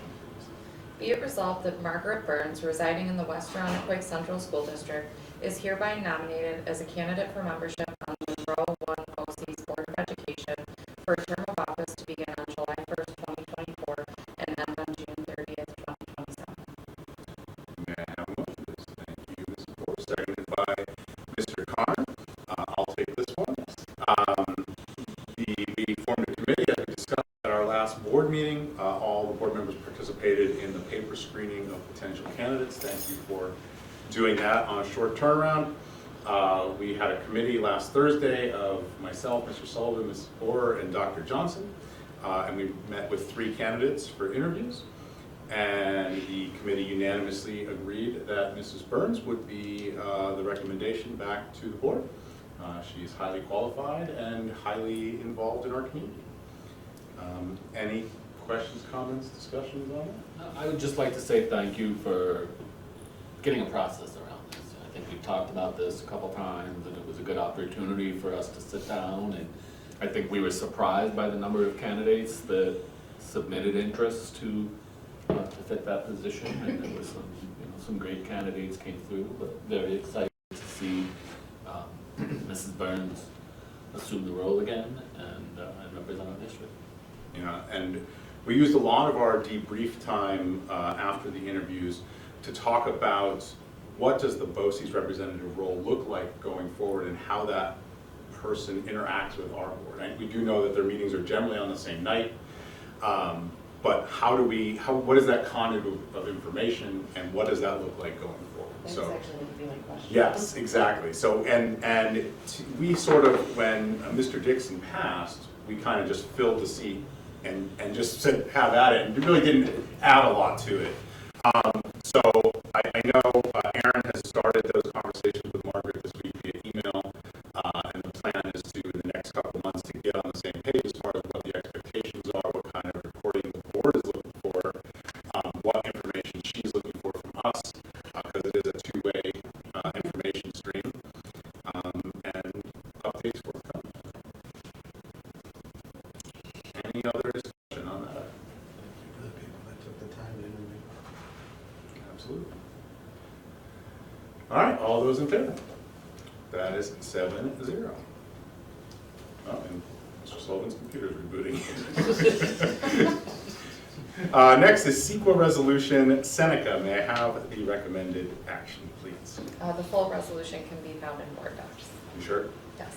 Be it resolved that Margaret Burns, residing in the West Irondequoit Central School District, is hereby nominated as a candidate for membership on the Monroe 1 BOCES Board of Education for a term of office to begin on July 1st, 2024 and end on June 30th, 2027. May I have a motion, please? Thank you, Mrs. Moore, seconded by Mr. Connor. I'll take this one. We formed a committee, as we discussed at our last board meeting. All the board members participated in the paper screening of potential candidates. Thank you for doing that on a short turnaround. We had a committee last Thursday of myself, Mr. Sullivan, Ms. Borer, and Dr. Johnson, and we met with 3 candidates for interviews. And the committee unanimously agreed that Mrs. Burns would be the recommendation back to the board. She is highly qualified and highly involved in our community. Any questions, comments, discussions on that? I would just like to say thank you for getting a process around this. I think we talked about this a couple times, and it was a good opportunity for us to sit down, and I think we were surprised by the number of candidates that submitted interest to fit that position, and there was some great candidates came through, but very excited to see Mrs. Burns assume the role again and represent our district. Yeah, and we used a lot of our debrief time after the interviews to talk about what does the BOCES representative role look like going forward and how that person interacts with our board. And we do know that their meetings are generally on the same night, but what is that conduit of information and what does that look like going forward? That's actually going to be my question. Yes, exactly. So, we sort of, when Mr. Dixon passed, we kind of just filled the seat and just said, have at it, and we really didn't add a lot to it. So I know Aaron has started those conversations with Margaret this week via email, and the plan is to, in the next couple of months, to get on the same page as far as what the expectations are, what kind of reporting the board is looking for, what information she's looking for from us, because it is a two-way information stream, and updates forthcoming. Any other discussion on that? Thank you for the people that took the time to interview. Absolutely. All right, all those in favor? That is 7-0. Oh, and Mr. Sullivan's computer is rebooting. Next is CEQA Resolution Seneca. May I have the recommended action, please? seconds. The full resolution can be found in board docs. You sure? Yes.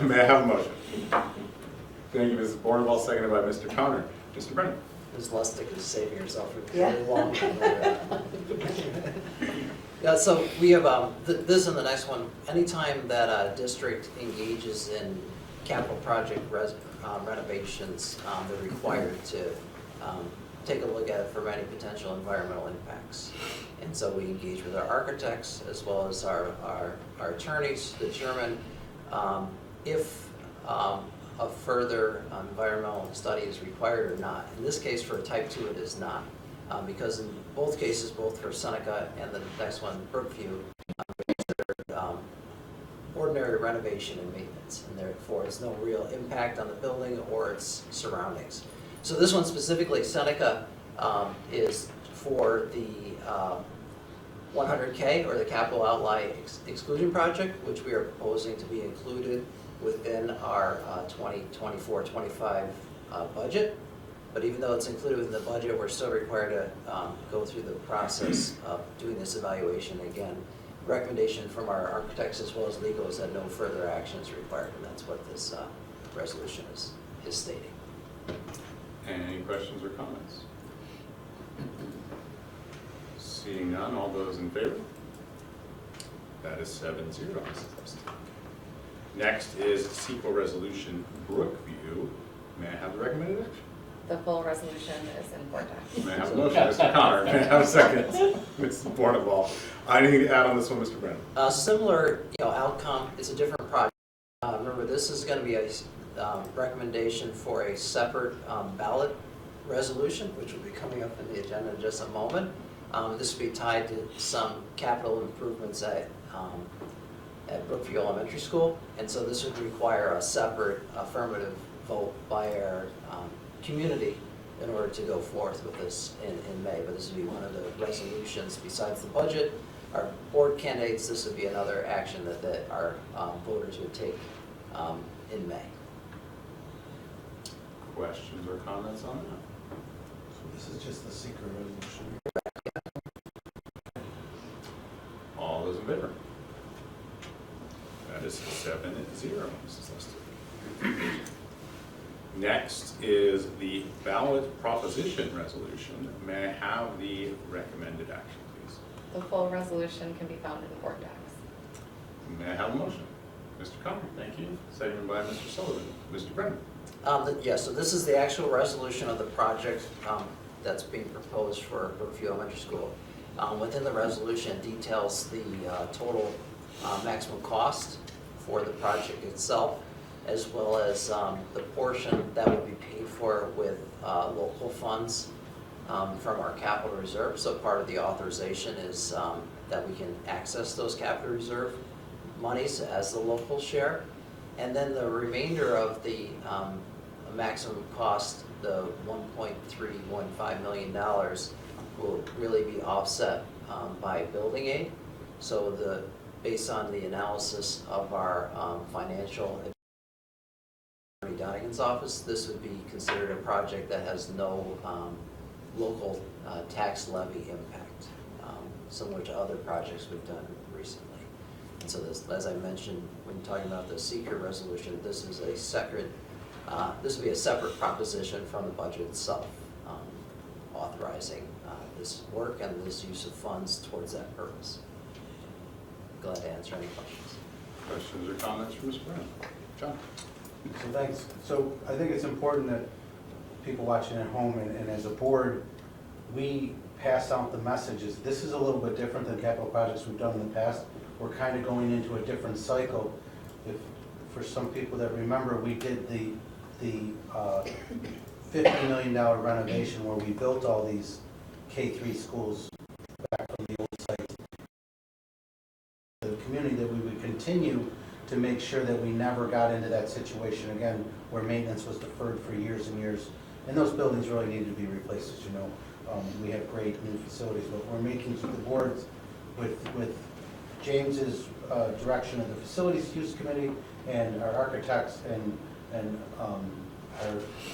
May I have a motion? Thank you, Mrs. Bornwell, seconded by Mr. Connor. Mr. Brennan? Ms. Lustig is saving herself for Yeah. really long. Yeah, so we have, this and the next one, anytime that a district engages in capital project renovations, they're required to take a look at it for any potential environmental impacts. And so we engage with our architects as well as our attorneys to determine if a further environmental study is required or not. In this case, for type 2, it is not. Because in both cases, both for Seneca and the next one, Brookview, ordinary renovation and maintenance, and therefore it's no real impact on the building or its surroundings. So this one specifically, Seneca, is for the 100K, or the capital outlay exclusion project, which we are proposing to be included within our 2024-25 budget. But even though it's included within the budget, we're still required to go through the process of doing this evaluation. Again, recommendation from our architects as well as legal is that no further action is required, and that's what this resolution is stating. Any questions or comments? Seeing none, all those in favor? That is 7-0, Mrs. Lustig. Next is CEQA Resolution Brookview. May I have the recommended action? The full resolution is in board docs. May I have a motion, Mr. Connor? May I have a second? Mrs. Bornwell. Anything to add on this one, Mr. Brennan? Similar, outcome. It's a different project. Remember, this is going to be a recommendation for a separate ballot resolution, which will be coming up in the agenda in just a moment. This will be tied to some capital improvements at Brookview Elementary School, and so this would require a separate affirmative vote by our community in order to go forth with this in May. But this would be one of the resolutions besides the budget. Our board candidates, this would be another action that our voters would take in May. Questions or comments on that? So this is just the secret resolution. All those in favor? That is 7-0, Mrs. Lustig. Next is the ballot proposition resolution. May I have the recommended action, please? The full resolution can be found in board docs. May I have a motion? Mr. Connor, thank you. Seconded by Mr. Sullivan. Mr. Brennan? Yes, so this is the actual resolution of the project that's being proposed for Brookview Elementary School. Within the resolution, it details the total maximum cost for the project itself, as well as the portion that would be paid for with local funds from our capital reserve. So part of the authorization is that we can access those capital reserve monies as the local share. And then the remainder of the maximum cost, the $1.315 million, will really be offset by building aid. So based on the analysis of our financial Donegan's office, this would be considered a project that has no local tax levy impact, similar to other projects we've done recently. And so this, as I mentioned when talking about the secret resolution, this is a separate, this would be a separate proposition from the budget itself, authorizing this work and this use of funds towards that purpose. Glad to answer any questions. Questions or comments from Mr. Brennan? John? So thanks. So I think it's important that people watching at home and as a board, we pass out the messages. This is a little bit different than capital projects we've done in the past. We're kind of going into a different cycle. If, for some people that remember, we did the $50 million renovation where we built all these K-3 schools back from the old site. The community that we would continue to make sure that we never got into that situation again where maintenance was deferred for years and years. And those buildings really needed to be replaced, as you know. We have great new facilities, but we're making the boards with James's direction of the Facilities Use Committee and our architects and our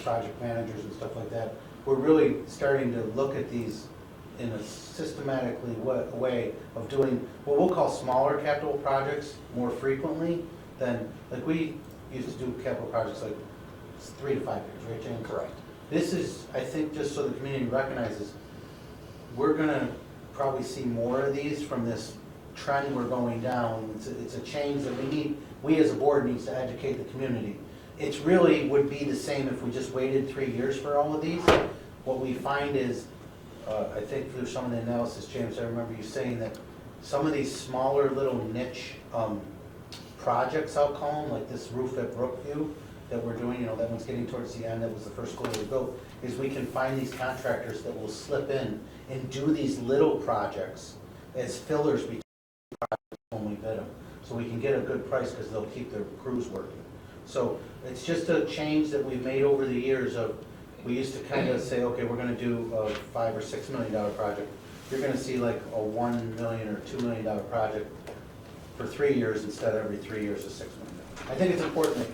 project managers and stuff like that. We're really starting to look at these in a systematically way of doing what we'll call smaller capital projects more frequently than, like we used to do capital projects like 3 to 5 years, right, James? Correct. This is, I think, just so the community recognizes, we're gonna probably see more of these from this trend we're going down. It's a change that we as a board needs to educate the community. It's really would be the same if we just waited 3 years for all of these. What we find is, I think through some of the analysis, James, I remember you saying that some of these smaller little niche projects, I'll call them, like this roof at Brookview that we're doing, that one's getting towards the end, that was the first school we built, is we can find these contractors that will slip in and do these little projects as fillers between projects when we bid them. So we can get a good price because they'll keep their crews working. So it's just a change that we've made over the years of, we used to kind of say, okay, we're gonna do a $5 or $6 million project. You're gonna see like a $1 million or $2 million project for 3 years instead of every 3 years of $6 million. I think it's important that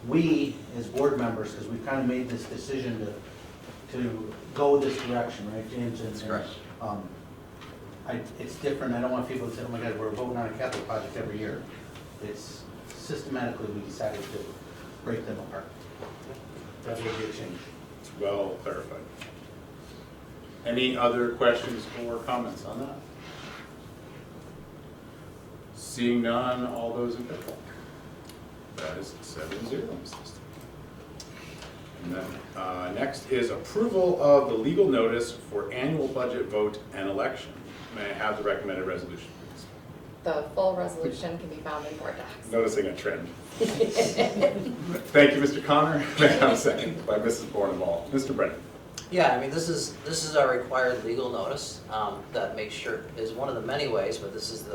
we, as board members, because we've kind of made this decision to go this direction, right, James? That's correct. It's different. I don't want people to say, oh my God, we're voting on a capital project every year. It's systematically, we decided to break them apart. That's what we change. It's well clarified. Any other questions or comments on that? Seeing none, all those in favor? That is 7-0, Mrs. Stevens. And then next is approval of the legal notice for annual budget vote and election. May I have the recommended resolution, please? The full resolution can be found in board docs. Noticing a trend. Thank you, Mr. Connor. May I have a second by Mrs. Bornevall. Mr. Brennan. Yeah, I mean, this is our required legal notice that makes sure, is one of the many ways, but this is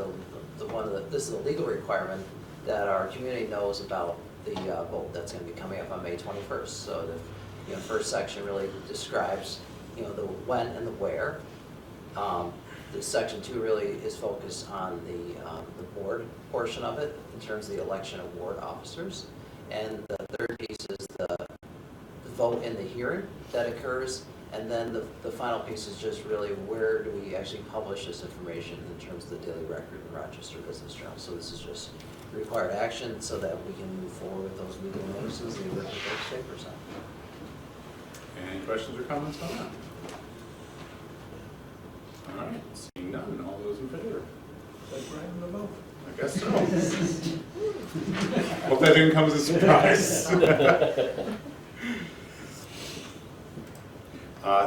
this is the legal requirement that our community knows about the vote that's going to be coming up on May 21st. So the first section really describes the when and the where. The section 2 really is focused on the board portion of it in terms of the election of ward officers, and the third piece is the vote in the hearing that occurs, and then the final piece is just really where do we actually publish this information in terms of the Daily Record and Rochester Business Journal. So this is just required action so that we can move forward with those legal notices and work with those papers on. Any questions or comments on that? All right, seeing none, all those in favor? Like we're having the vote. I guess so. Hope that didn't come as a surprise.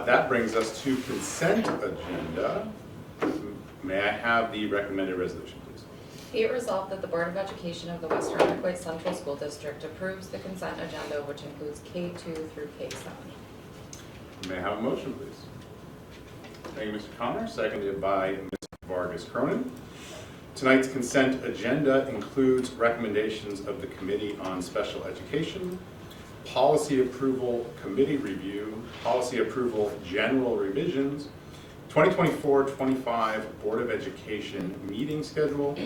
That brings us to consent agenda. May I have the recommended resolution, please? Be it resolved that the Board of Education of the West Irondequoit Central School District approves the consent agenda, which includes K2 through K7. May I have a motion, please? Thank you, Mr. Connor, seconded by Ms. Vargas Cronin. Tonight's consent agenda includes recommendations of the Committee on Special Education, policy approval committee review, policy approval general revisions, 2024-25 Board of Education meeting schedule,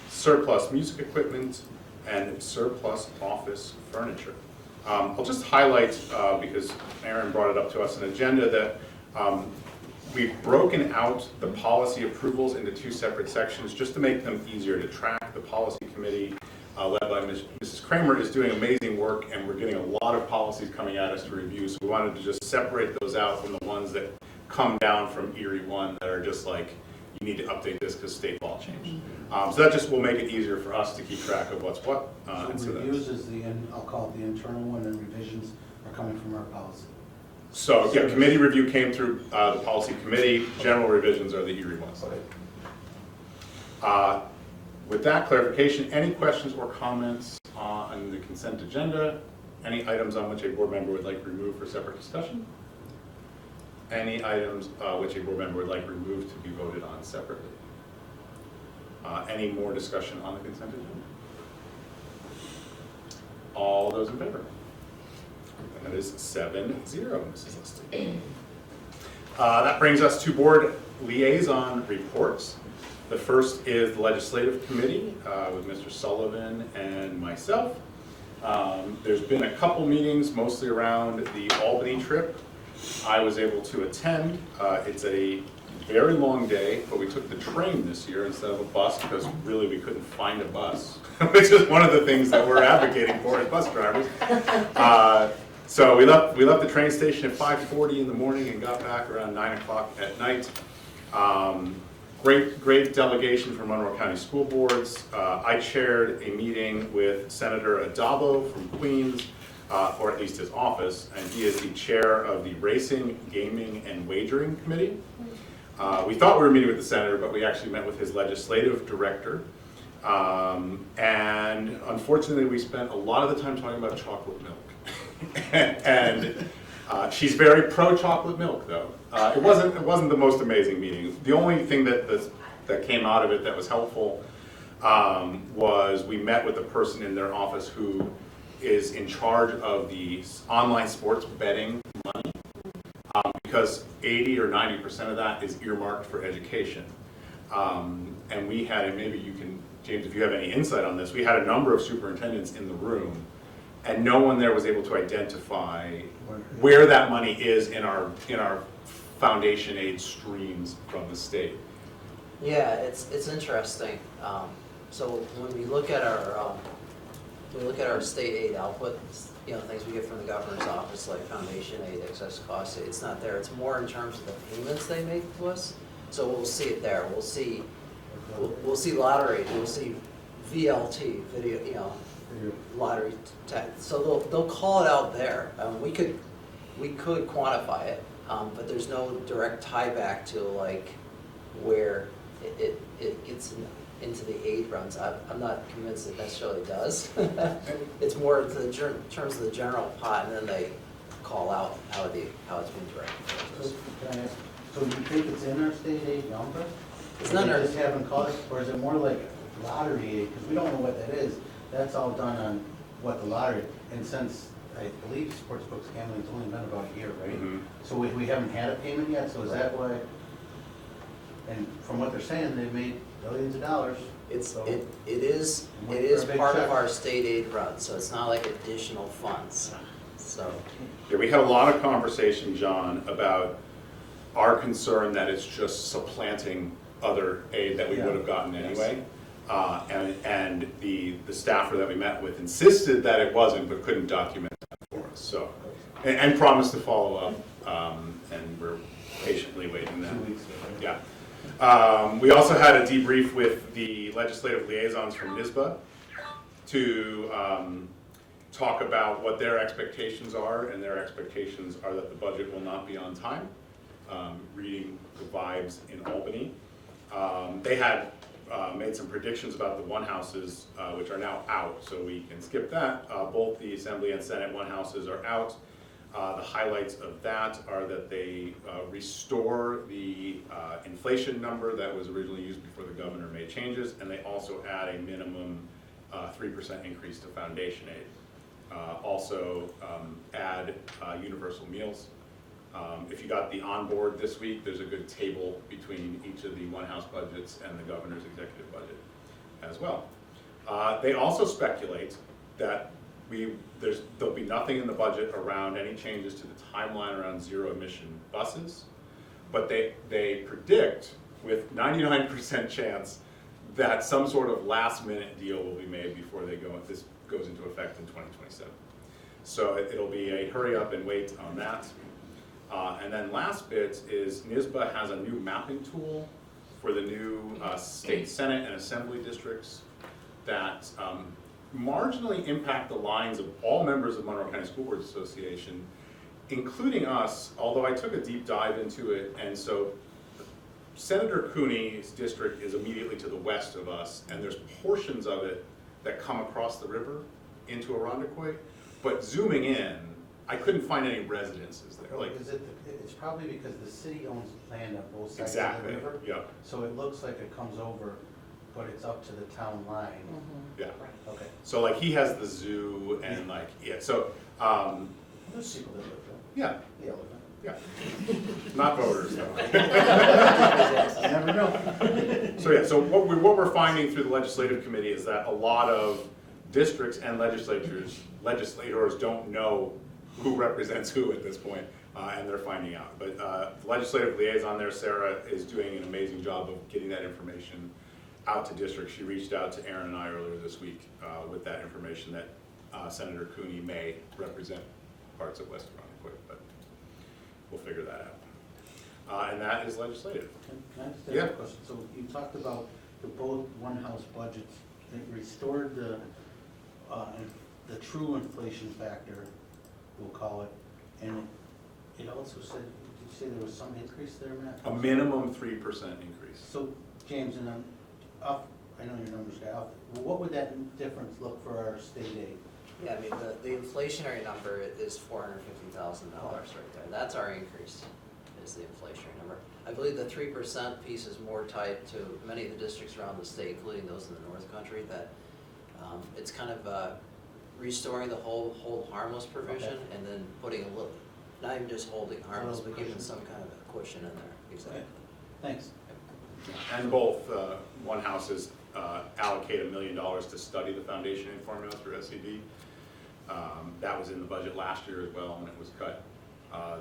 surplus music equipment, and surplus office furniture. I'll just highlight, because Aaron brought it up to us, an agenda that we've broken out the policy approvals into 2 separate sections just to make them easier to track. The policy committee, led by Mrs. Kramer, is doing amazing work, and we're getting a lot of policies coming at us to review. So we wanted to just separate those out from the ones that come down from Erie 1 that are just like, you need to update this because state law changed. So that just will make it easier for us to keep track of what's what. So reviews is I'll call it the internal one, and revisions are coming from our policy. So, yeah, committee review came through the policy committee. General revisions are the Erie ones. With that clarification, any questions or comments on the consent agenda? Any items on which a board member would like removed for separate discussion? Any items which a board member would like removed to be voted on separately? Any more discussion on the consent agenda? All those in favor? That is 7-0, Mrs. Liston. That brings us to board liaison reports. The first is the Legislative Committee with Mr. Sullivan and myself. There's been a couple meetings, mostly around the Albany trip. I was able to attend. It's a very long day, but we took the train this year instead of a bus because really we couldn't find a bus, which is one of the things that we're advocating for as bus drivers. So we left the train station at 5:40 in the morning and got back around 9 o'clock at night. Great delegation from Monroe County School Boards. I chaired a meeting with Senator Adabo from Queens, or at least his office, and he is the chair of the Racing, Gaming, and Wagering Committee. We thought we were meeting with the senator, but we actually met with his legislative director. And unfortunately, we spent a lot of the time talking about chocolate milk. And she's very pro chocolate milk, though. It wasn't the most amazing meeting. The only thing that came out of it that was helpful was we met with the person in their office who is in charge of the online sports betting money, because 80 or 90% of that is earmarked for education. And we had, and maybe you can, James, if you have any insight on this, we had a number of superintendents in the room, and no one there was able to identify where that money is in our foundation aid streams from the state. Yeah, it's interesting. So when we look at our state aid output, you know, things we get from the governor's office like foundation aid, excess cost aid, it's not there. It's more in terms of the payments they make to us. So we'll see it there. We'll see lottery. We'll see VLT, video, you know, lottery tax. So they'll call it out there. We could quantify it, but there's no direct tie back to like where it gets into the aid runs. I'm not convinced it necessarily does. It's more in terms of the general pot, and then they call out how it's being directed. So, can I ask, so you think it's in our state aid number? It's Or not they in our- just haven't called us, or is it more like lottery aid? Because we don't know what that is. That's all done on what the lottery, and since I believe Sportsbooks gambling's only been about a year, right? Mhm. So we haven't had a payment yet, so is that why? And from what they're saying, they've made billions of dollars. It So- is Wait for a big part of check. our state aid run, so it's not like additional funds. So Yeah, we had a lot of conversation, John, about our concern that it's just supplanting other aid that we would have gotten anyway. And the staffer that we met with insisted that it wasn't, but couldn't document that for us, so. And promised to follow up, and we're patiently waiting that. 2 weeks ago, right? Yeah. We also had a debrief with the legislative liaisons from NISBA to talk about what their expectations are, and their expectations are that the budget will not be on time. Reading the vibes in Albany. They had made some predictions about the one houses, which are now out, so we can skip that. Both the Assembly and Senate one houses are out. The highlights of that are that they restore the inflation number that was originally used before the governor made changes, and they also add a minimum 3% increase to foundation aid. Also add universal meals. If you got the onboard this week, there's a good table between each of the one house budgets and the governor's executive budget as well. They also speculate that there'll be nothing in the budget around any changes to the timeline around zero emission buses, but they predict with 99% chance that some sort of last minute deal will be made before this goes into effect in 2027. So it'll be a hurry up and wait on that. And then last bit is NISBA has a new mapping tool for the new state senate and assembly districts that marginally impact the lives of all members of Monroe County School Boards Association, including us, although I took a deep dive into it. And so Senator Cooney's district is immediately to the west of us, and there's portions of it that come across the river into Irondequoit. But zooming in, I couldn't find any residences there. Like, It's probably because the city owns land on both sides exactly, of the river. yeah, So it looks like it comes over, but it's up to the town line. yeah. Okay. So like he has the zoo and like, yeah, so, There's people that live yeah, there. Yeah, live yeah. Not voters though. there. You never know. So yeah, so what we're finding through the legislative committee is that a lot of districts and legislators don't know who represents who at this point. and they're finding out. But the legislative liaison there, Sarah, is doing an amazing job of getting that information out to districts. She reached out to Aaron and I earlier this week with that information that Senator Cooney may represent parts of West Irondequoit, but we'll figure that out. And that is legislative. Can I just ask Yeah. a question? So you talked about the both one-house budgets, they restored the true inflation factor, we'll call it, and it also said, did you say there was some increase there, Matt? A minimum 3% increase. So, James, and I'm off, I know your numbers guy, what would that difference look for our state aid? Yeah, I mean, the inflationary number is $450,000 right there. That's our increase, is the inflationary number. I believe the 3% piece is more tied to many of the districts around the state, including those in the North Country, that it's kind of restoring the hold harmless provision Okay. and then putting a little, not even just holding harmless, but giving some kind of a cushion in there. Exactly. Okay. Thanks. And both, one house is allocate $1 million to study the foundation aid formula through SED. That was in the budget last year as well, and it was cut.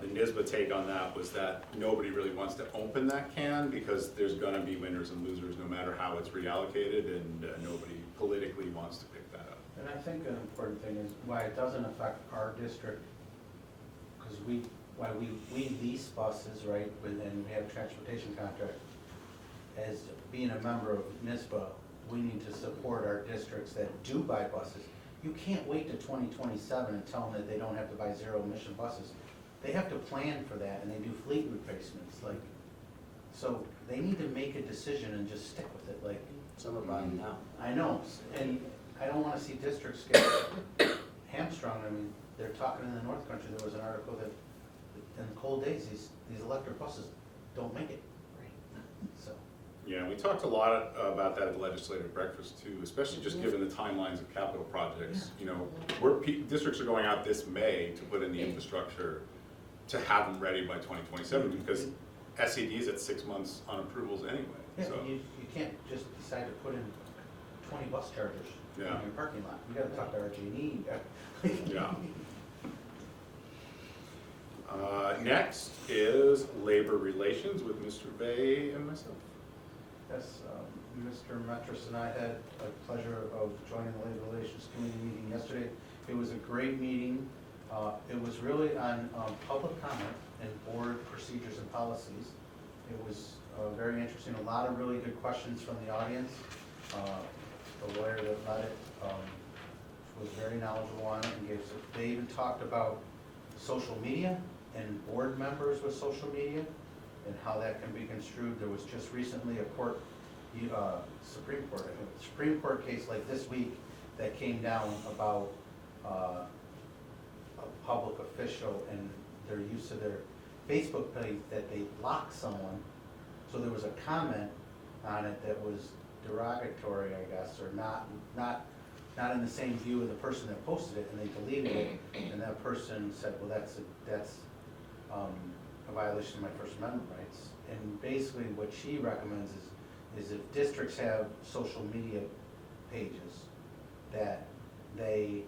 The NISBA take on that was that nobody really wants to open that can because there's gonna be winners and losers no matter how it's reallocated, and nobody politically wants to pick that up. And I think an important thing is why it doesn't affect our district, because we lease buses, right, and we have a transportation contract. As being a member of NISBA, we need to support our districts that do buy buses. You can't wait to 2027 and tell them that they don't have to buy zero-emission buses. They have to plan for that, and they do fleet replacements, like, so they need to make a decision and just stick with it, like. Some are buying now. I know, and I don't wanna see districts get hamstrung. I mean, they're talking in the North Country, there was an article that in the cold days, these electric buses don't make it. So, Yeah, we talked a lot about that at the legislative breakfast too, especially just given the timelines of capital projects. You know, districts are going out this May to put in the infrastructure to have them ready by 2027 because SED is at 6 months on approvals anyway. yeah, So you can't just decide to put in 20 bus chargers in Yeah. your parking lot. You gotta talk to RG&E. Yeah. Next is labor relations with Mr. Bay and myself. Yes, Mr. Metris and I had a pleasure of joining the Labor Relations Committee meeting yesterday. It was a great meeting. It was really on public comment and board procedures and policies. It was very interesting, a lot of really good questions from the audience. The lawyer that led it was very knowledgeable on it and gave some, they even talked about social media and board members with social media and how that can be construed. There was just recently a Supreme Court case like this week that came down about a public official and their use of their Facebook page that they blocked someone. So there was a comment on it that was derogatory, I guess, or not in the same view of the person that posted it, and they deleted it. And that person said, well, that's a violation of my First Amendment rights. And basically what she recommends is if districts have social media pages that they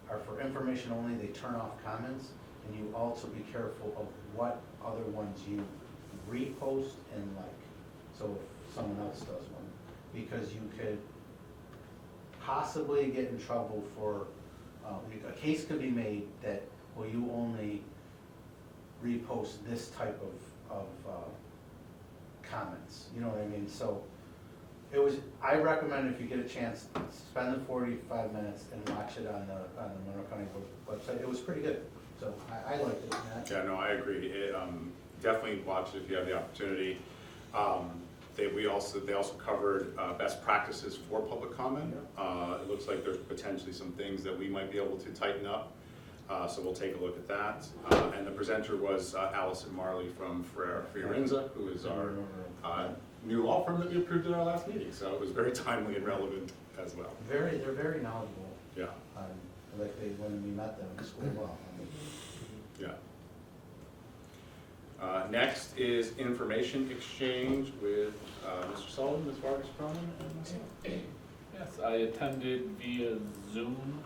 are for information only, they turn off comments, and you also be careful of what other ones you repost and like. So if someone else does one, because you could possibly get in trouble for, a case could be made that, well, you only repost this type of comments, you know what I mean? So I recommend if you get a chance, spend the 45 minutes and watch it on the Monroe County website. It was pretty good, so I liked it. Matt? Yeah, no, I agree. Definitely watch it if you have the opportunity. They also covered best practices for public comment. It looks like there's potentially some things that we might be able to tighten up. So we'll take a look at that. And the presenter was Allison Marley from Fiorenza, who is our new law firm that we approved at our last meeting. So it was very timely and relevant as well. They're very knowledgeable. Yeah. Like when we met them in school. Well, Yeah. Next is information exchange with Mr. Sullivan, Ms. Vargas Cronin, and myself. Yes, I attended via Zoom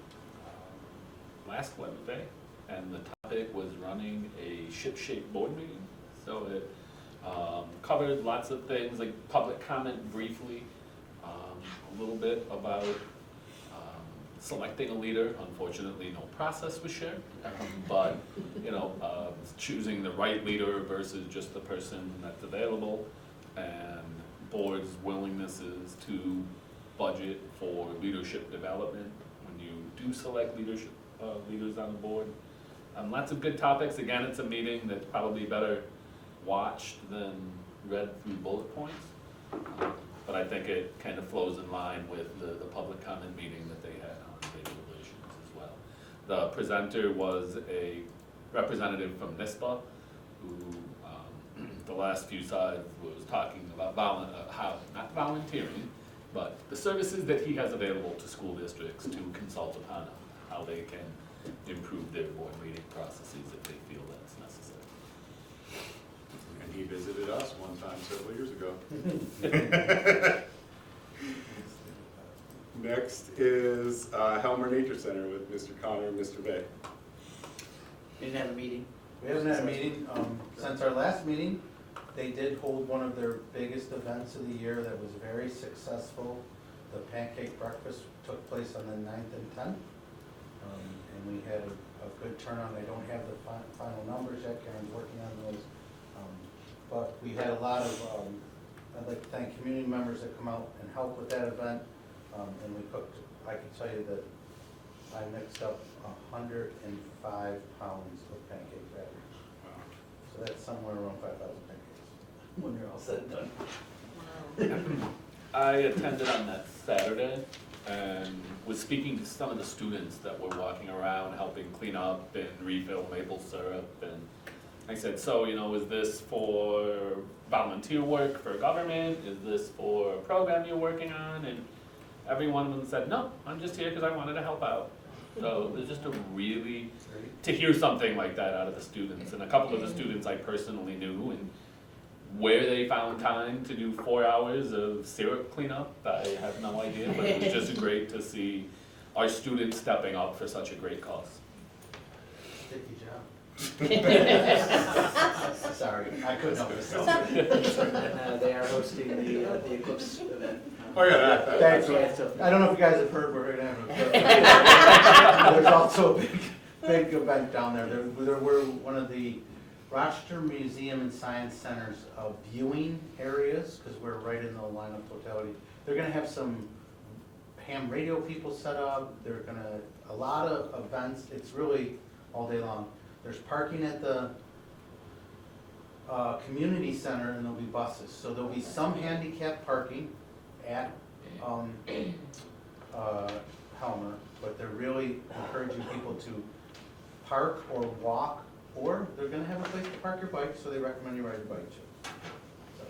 last Wednesday, and the It was running a ship-shape board meeting, so it covered lots of things, like public comment briefly, a little bit about selecting a leader. Unfortunately, no process was shared, but choosing the right leader versus just the person that's available, and board's willingnesses to budget for leadership development when you do select leadership leaders on the board. Lots of good topics. Again, it's a meeting that's probably better watched than read through bullet points. But I think it kind of flows in line with the public comment meeting that they had on labor relations as well. The presenter was a representative from NISPA, who the last few slides was talking about how, not volunteering, but the services that he has available to school districts to consult upon how they can improve their board meeting processes if they feel that's necessary. And he visited us one time several years ago. Next is Helmer Nature Center with Mr. Connor and Mr. Bay. We didn't have a meeting. We haven't had a meeting, since our last meeting. They did hold one of their biggest events of the year that was very successful. The pancake breakfast took place on the 9th and 10th. And we had a good turnout. I don't have the final numbers yet, Karen's working on those. But we had a lot of, I'd like to thank community members that come out and help with that event. And we cooked, I can tell you that I mixed up 105 pounds of pancake batter. So that's somewhere around 5,000 pancakes when you're all said and done. I attended on that Saturday and was speaking to some of the students that were walking around helping clean up and refill maple syrup, and I said, so, is this for volunteer work for government? Is this for a program you're working on? And every one of them said, no, I'm just here because I wanted to help out. So it was just to hear something like that out of the students. And a couple of the students I personally knew, and where they found time to do 4 hours of syrup cleanup, I have no idea, but it was just great to see our students stepping up for such a great cause. Sticky job. Sorry, I couldn't help myself. And they are hosting the Eclipse event. Oh yeah, Thanks. So- I don't know if you guys have heard, we're gonna have there's also a big event down there. We're one of the Rochester Museum and Science Center's viewing areas, because we're right in the line of totality. They're gonna have some ham radio people set up. They're gonna, a lot of events. It's really all day long. There's parking at the community center, and there'll be buses. So there'll be some handicap parking at Helmer, but they're really encouraging people to park or walk, or they're gonna have a place to park your bike, so they recommend you ride your bike too. So,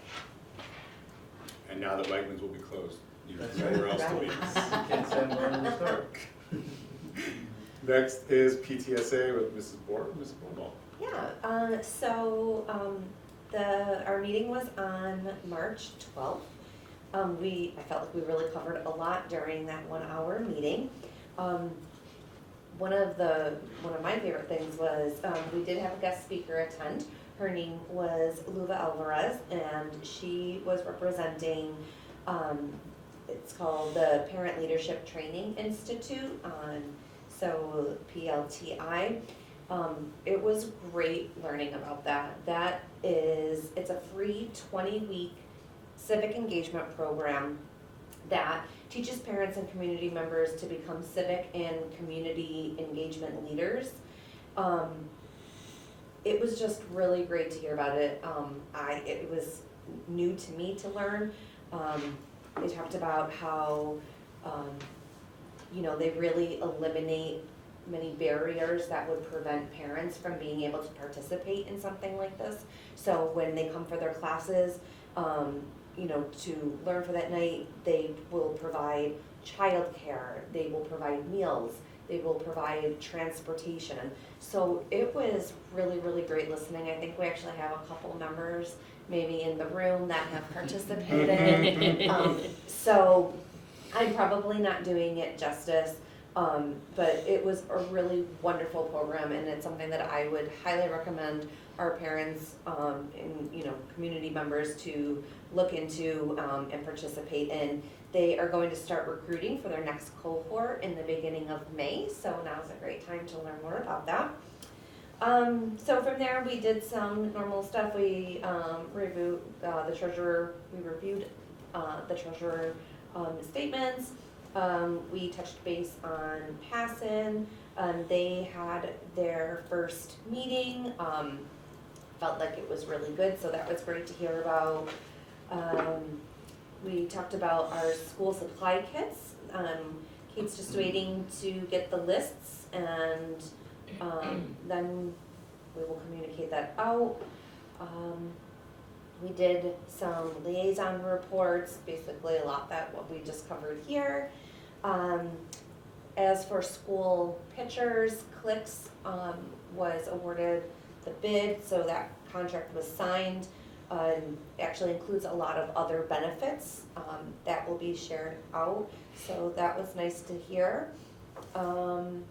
And now that Wegmans will be closed, you That's have nowhere else to be. you can't say more in the store. Next is PTSA with Mrs. Borg. Mrs. Borg. Yeah, our meeting was on March 12th. I felt like we really covered a lot during that 1 hour meeting. One of my favorite things was, we did have a guest speaker attend. Her name was Luva Alvarez, and she was representing, it's called the Parent Leadership Training Institute, so PLTI. It was great learning about that. It's a free 20-week civic engagement program that teaches parents and community members to become civic and community engagement leaders. It was just really great to hear about it. It was new to me to learn. They talked about how they really eliminate many barriers that would prevent parents from being able to participate in something like this. So when they come for their classes, to learn for that night, they will provide childcare, they will provide meals, they will provide transportation. So it was really, really great listening. I think we actually have a couple members maybe in the room that have participated. So I'm probably not doing it justice. But it was a really wonderful program, and it's something that I would highly recommend our parents, and, you know, community members to look into, and participate in. They are going to start recruiting for their next cohort in the beginning of May, so now's a great time to learn more about that. So from there, we did some normal stuff. We reviewed the treasurer. We reviewed the treasurer statements. We touched base on Passon. They had their first meeting. Felt like it was really good, so that was great to hear about. We talked about our school supply kits. Kate's just waiting to get the lists, and then we will communicate that out. We did some liaison reports, basically a lot that what we just covered here. As for school pictures, Clicks was awarded the bid, so that contract was signed. Actually includes a lot of other benefits that will be shared out, so that was nice to hear. And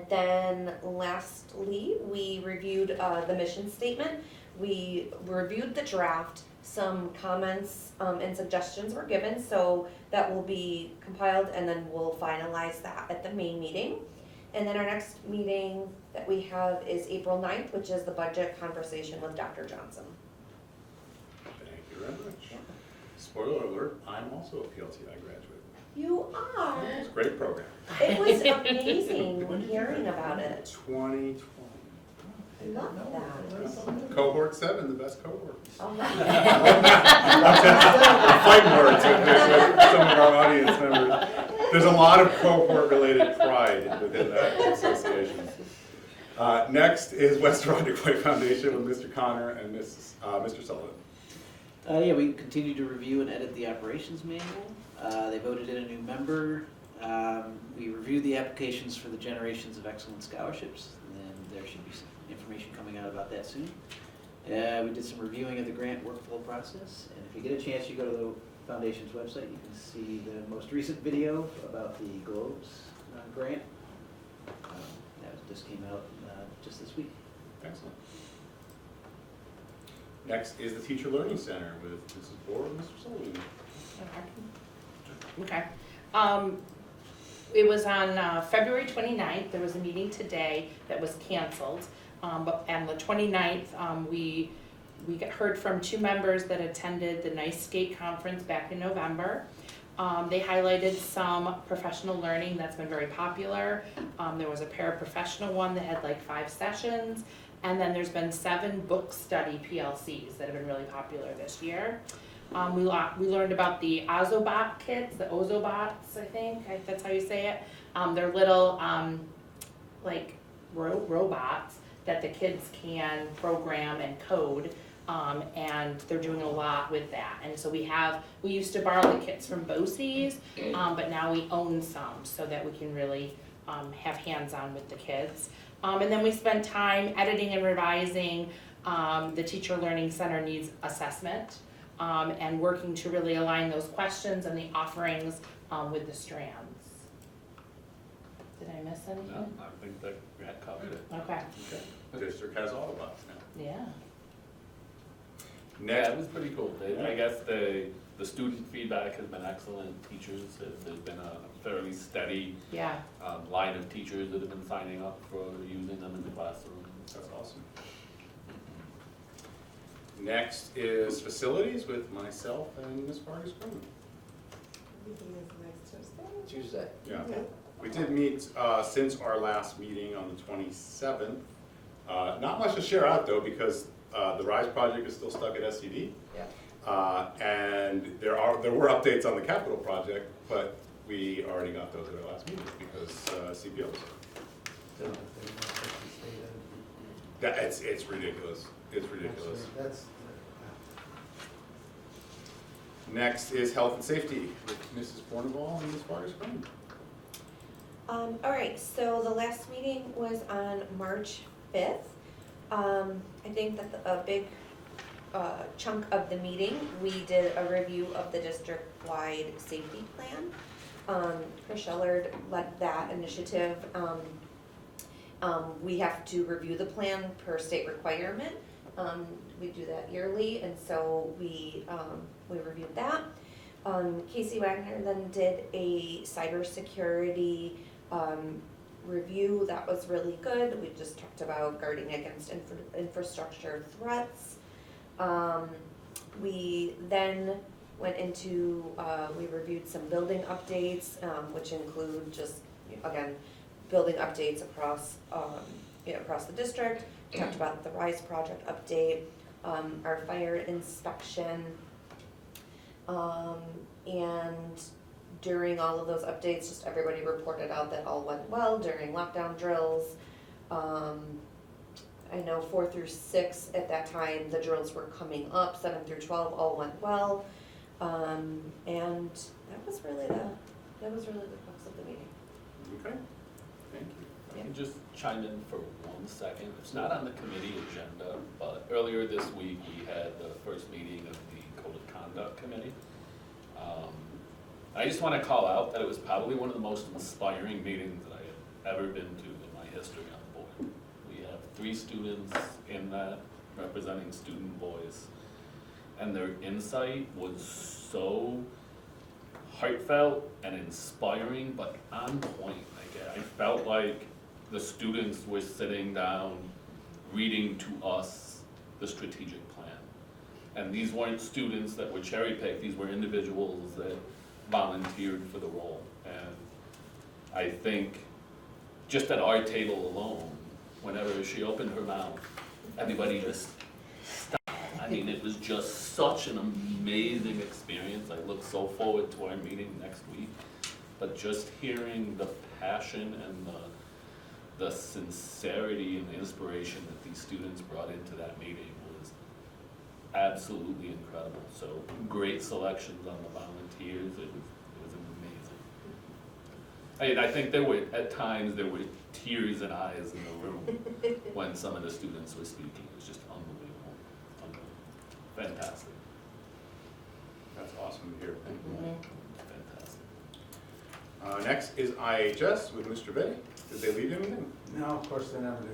then lastly, we reviewed the mission statement. We reviewed the draft. Some comments and suggestions were given, so that will be compiled, and then we'll finalize that at the May meeting. And then our next meeting that we have is April 9th, which is the budget conversation with Dr. Johnson. Thank you very much. Spoiler alert, I'm also a PLTI graduate. You are. It's a great program. It was amazing hearing about it. 2020. I love that. Cohort 7, the best cohort. Oh, Fight words with some of our audience members. There's a lot of cohort-related pride within that association. Next is West Irondequoit Foundation with Mr. Connor and Mr. Sullivan. Yeah, we continue to review and edit the operations manual. They voted in a new member. We reviewed the applications for the Generations of Excellence scholarships, and there should be some information coming out about that soon. We did some reviewing of the grant workflow process, and if you get a chance, you go to the Foundation's website, you can see the most recent video about the Globes grant. That just came out just this week. Excellent. Next is the Teacher Learning Center with Mrs. Bohr and Mr. Sullivan. Okay. It was on February 29th. There was a meeting today that was canceled. But on the 29th, we heard from 2 members that attended the Nice Skate Conference back in November. They highlighted some professional learning that's been very popular. There was a paraprofessional one that had like 5 sessions. And then there's been 7 book study PLCs that have been really popular this year. We learned about the Ozobot kits, the Ozobots, I think, that's how you say it. They're little like robots that the kids can program and code, and they're doing a lot with that. And so we used to borrow the kits from BOCES, but now we own some so that we can really have hands-on with the kids. And then we spent time editing and revising the Teacher Learning Center Needs Assessment, and working to really align those questions and the offerings with the strands. Did I miss anything? No, I think that we had covered it. Okay, Okay. District has all of us now. yeah. Yeah, it was pretty cool. I guess the student feedback has been excellent. Teachers, there's been a fairly steady Yeah. line of teachers that have been signing up for using them in the classroom. That's awesome. Next is facilities with myself and Ms. Vargas Grumman. Tuesday. Yeah. We did meet since our last meeting on the 27th. Not much to share out though, because the RISE project is still stuck at SCD. Yeah. And there were updates on the capital project, but we already got those at our last meeting because CPO was there. It's ridiculous. It's ridiculous. Next is health and safety with Mrs. Borneval and Ms. Vargas Grumman. All right, so the last meeting was on March 5th. I think that a big chunk of the meeting, we did a review of the district-wide safety plan. Chris Shellard led that initiative. We have to review the plan per state requirement. We do that yearly, and so we reviewed that. Casey Wagner then did a cybersecurity review that was really good. We just talked about guarding against infrastructure threats. We then went into, we reviewed some building updates, which include just, again, building updates across, across the district. We talked about the RISE project update, our fire inspection, and during all of those updates, just everybody reported out that all went well during lockdown drills. I know 4 through 6 at that time, the drills were coming up, 7 through 12 all went well. And that was really the crux of the meeting. Okay, thank you. I can just chime in for 1 second. It's not on the committee agenda, but earlier this week, we had the first meeting of the Code of Conduct Committee. I just want to call out that it was probably one of the most inspiring meetings that I have ever been to in my history on the board. We have 3 students in that representing student voice, and their insight was so heartfelt and inspiring, but on point. I felt like the students were sitting down, reading to us the strategic plan. And these weren't students that were cherry-picked, these were individuals that volunteered for the role. And I think just at our table alone, whenever she opened her mouth, everybody just stopped. I mean, it was just such an amazing experience. I look so forward to our meeting next week. But just hearing the passion and the sincerity and the inspiration that these students brought into that meeting was absolutely incredible. So great selections on the volunteers. It was amazing. I think at times there were tears and eyes in the room when some of the students were speaking. It was just unbelievable. Fantastic. That's awesome to hear. Thank you. Mhm. Fantastic. Next is IHS with Mr. Bay. Did they leave anything? No, of course they never do.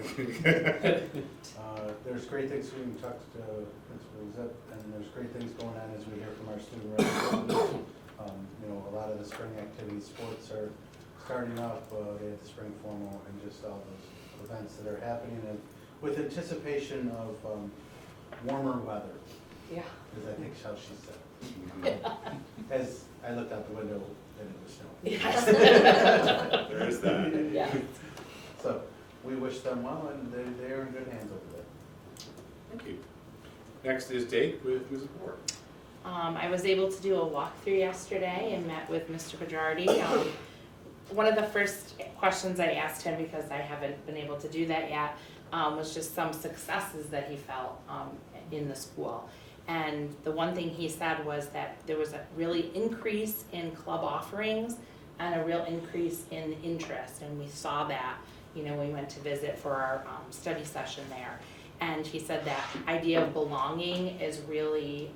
There's great things, we can talk to Principal Zip, and there's great things going on as we hear from our student representatives. A lot of the spring activities, sports are starting up, they had the spring formal and just all those events that are happening, and with anticipation of warmer weather, Yeah. is I think how she said. As I looked out the window and it was snowing. Yes. There is that. Yeah. So we wish them well, and they are in good hands over there. Thank you. Next is Dake with music board. I was able to do a walkthrough yesterday and met with Mr. Bajardi. One of the first questions I asked him, because I haven't been able to do that yet, was just some successes that he felt in the school. And the one thing he said was that there was a really increase in club offerings and a real increase in interest, and we saw that, we went to visit for our study session there. And he said that idea of belonging is really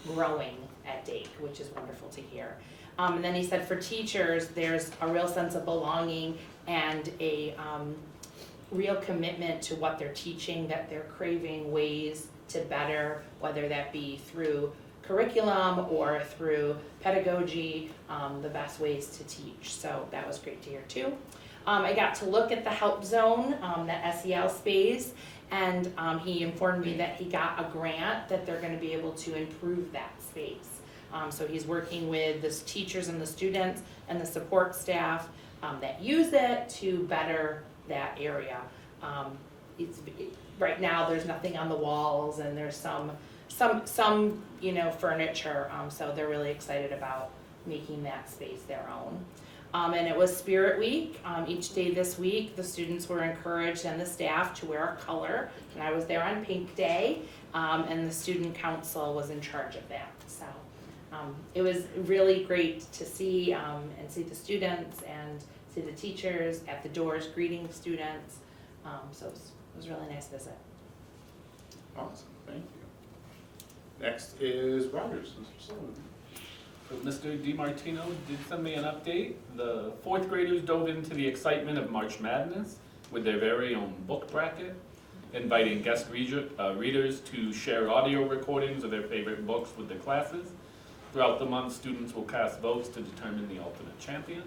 growing at Dake, which is wonderful to hear. And then he said for teachers, there's a real sense of belonging and a real commitment to what they're teaching, that they're craving ways to better, whether that be through curriculum or through pedagogy, the best ways to teach. So that was great to hear too. I got to look at the help zone, that SEL space, and he informed me that he got a grant that they're going to be able to improve that space. So he's working with the teachers and the students and the support staff that use it to better that area. Right now there's nothing on the walls, and there's some furniture, so they're really excited about making that space their own. And it was Spirit Week. Each day this week, the students were encouraged and the staff to wear a color. And I was there on Pink Day, and the student council was in charge of that. So it was really great to see and see the students and see the teachers at the doors greeting the students. So it was a really nice visit. Awesome, thank you. Next is Rogers, Mr. Sullivan. But Mr. DiMartino did send me an update. The fourth graders dove into the excitement of March Madness with their very own book bracket, inviting guest readers to share audio recordings of their favorite books with the classes. Throughout the month, students will cast votes to determine the ultimate champion.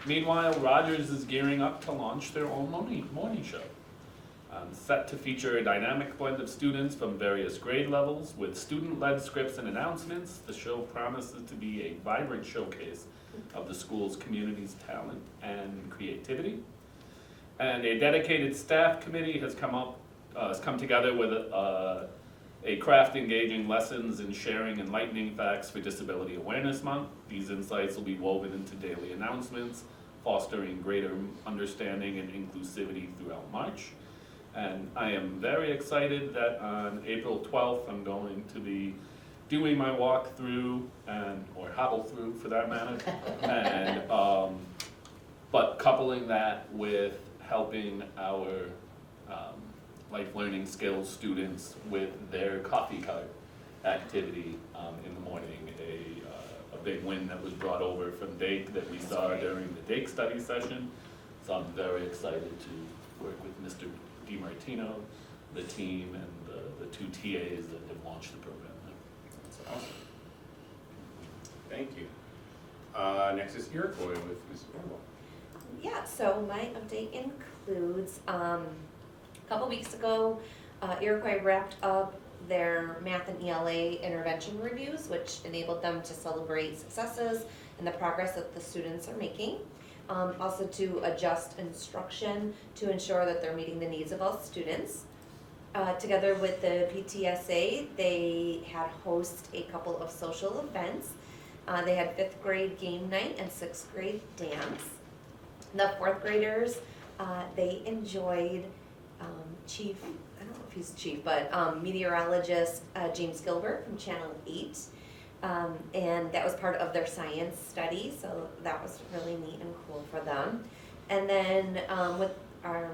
Meanwhile, Rogers is gearing up to launch their own morning show. Set to feature a dynamic blend of students from various grade levels with student-led scripts and announcements. The show promises to be a vibrant showcase of the school's community's talent and creativity. And a dedicated staff committee has come together with a craft engaging lessons in sharing enlightening facts for Disability Awareness Month. These insights will be woven into daily announcements, fostering greater understanding and inclusivity throughout March. And I am very excited that on April 12th, I'm going to be doing my walk through or hobble through for that matter. And, but coupling that with helping our life learning skills students with their coffee cart activity in the morning. A big win that was brought over from Dake that we saw during the Dake study session. So I'm very excited to work with Mr. DiMartino, the team, and the two TAs that have launched the program. That's awesome. Thank you. Next is Iroquois with Ms. Orwell. Yeah, so my update includes, a couple weeks ago, Iroquois wrapped up their math and ELA intervention reviews, which enabled them to celebrate successes and the progress that the students are making. Also to adjust instruction to ensure that they're meeting the needs of all students. Together with the PTSA, they had hosted a couple of social events. They had 5th grade game night and 6th grade dance. The 4th graders, they enjoyed Chief, I don't know if he's chief, but meteorologist James Gilbert from Channel 8. And that was part of their science study, so that was really neat and cool for them. And then with our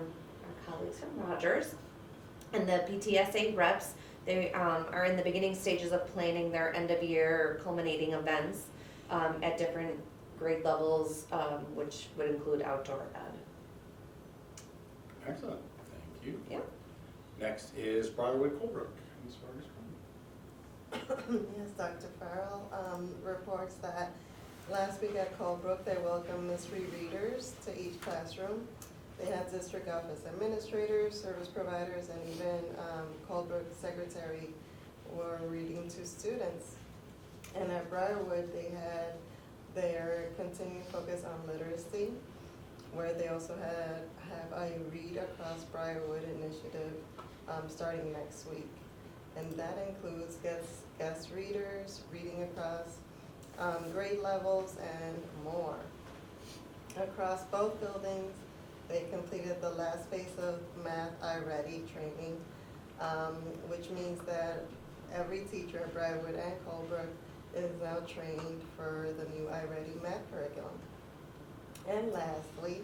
colleagues from Rogers and the PTSA reps, they are in the beginning stages of planning their end of year culminating events at different grade levels, which would include outdoor ed. Excellent, thank you. Yeah. Next is Briarwood Colebrook. Ms. Vargas. Yes, Dr. Farrell reports that last week at Colebrook, they welcomed mystery readers to each classroom. They had district office administrators, service providers, and even Colebrook secretary were reading to students. And at Briarwood, they had their continued focus on literacy, where they also have a Read Across Briarwood initiative starting next week. And that includes guest readers, reading across grade levels, and more. Across both buildings, they completed the last phase of Math I-Ready training, which means that every teacher at Briarwood and Colebrook is now trained for the new I-Ready math curriculum. And lastly,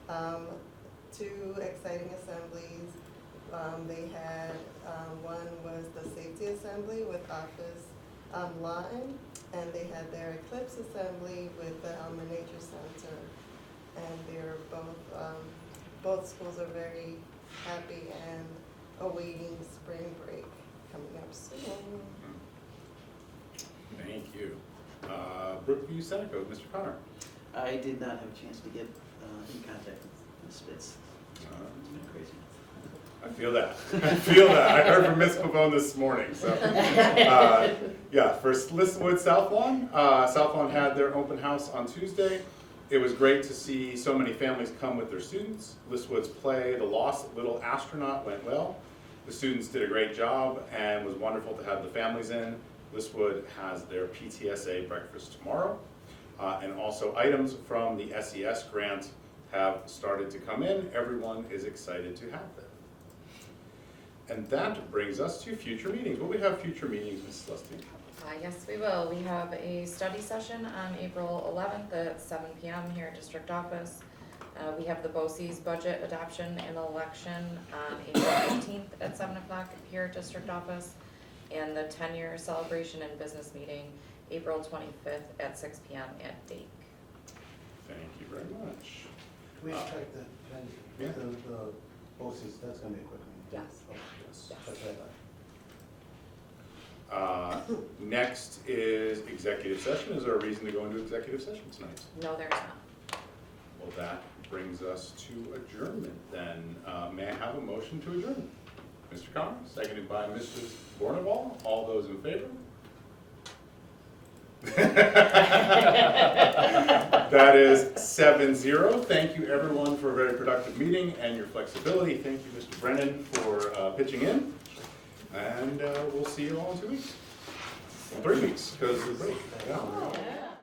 2 exciting assemblies. They had, one was the safety assembly with Office Lawton, and they had their Eclipse assembly with the Elma Nature Center. And they're both schools are very happy and awaiting spring break coming up soon. Thank you. Brookview Seneca, Mr. Connor. I did not have a chance to get in contact with Ms. Spitz. It's been crazy. I feel that. I feel that. I heard from Ms. Pavone this morning. So, yeah, for Listwood South Lawn. South Lawn had their open house on Tuesday. It was great to see so many families come with their students. Listwood's play, The Lost Little Astronaut, went well. The students did a great job and was wonderful to have the families in. Listwood has their PTSA breakfast tomorrow. And also items from the SES grant have started to come in. Everyone is excited to have them. And that brings us to future meetings. Will we have future meetings, Mrs. Celestine? Yes, we will. We have a study session on April 11th at 7 p.m. here at District Office. We have the BOCES budget adoption and election on April 18th at 7 o'clock here at District Office. And the 10-year celebration and business meeting April 25th at 6 p.m. at Dake. Thank you very much. We expect that, Yeah. the BOCES, that's gonna be a quick meeting. Yes. Oh, Yes. That's what I thought. Next is executive session. Is there a reason to go into executive session tonight? No, there's not. Well, that brings us to adjournment then. May I have a motion to adjourn? Mr. Connor, seconded by Mrs. Bornabal. All those in favor? That is 7-0. Thank you everyone for a very productive meeting and your flexibility. Thank you, Mr. Brennan, for pitching in. And we'll see you all in 2 weeks. 3 weeks, because of the break. Yeah. Yeah.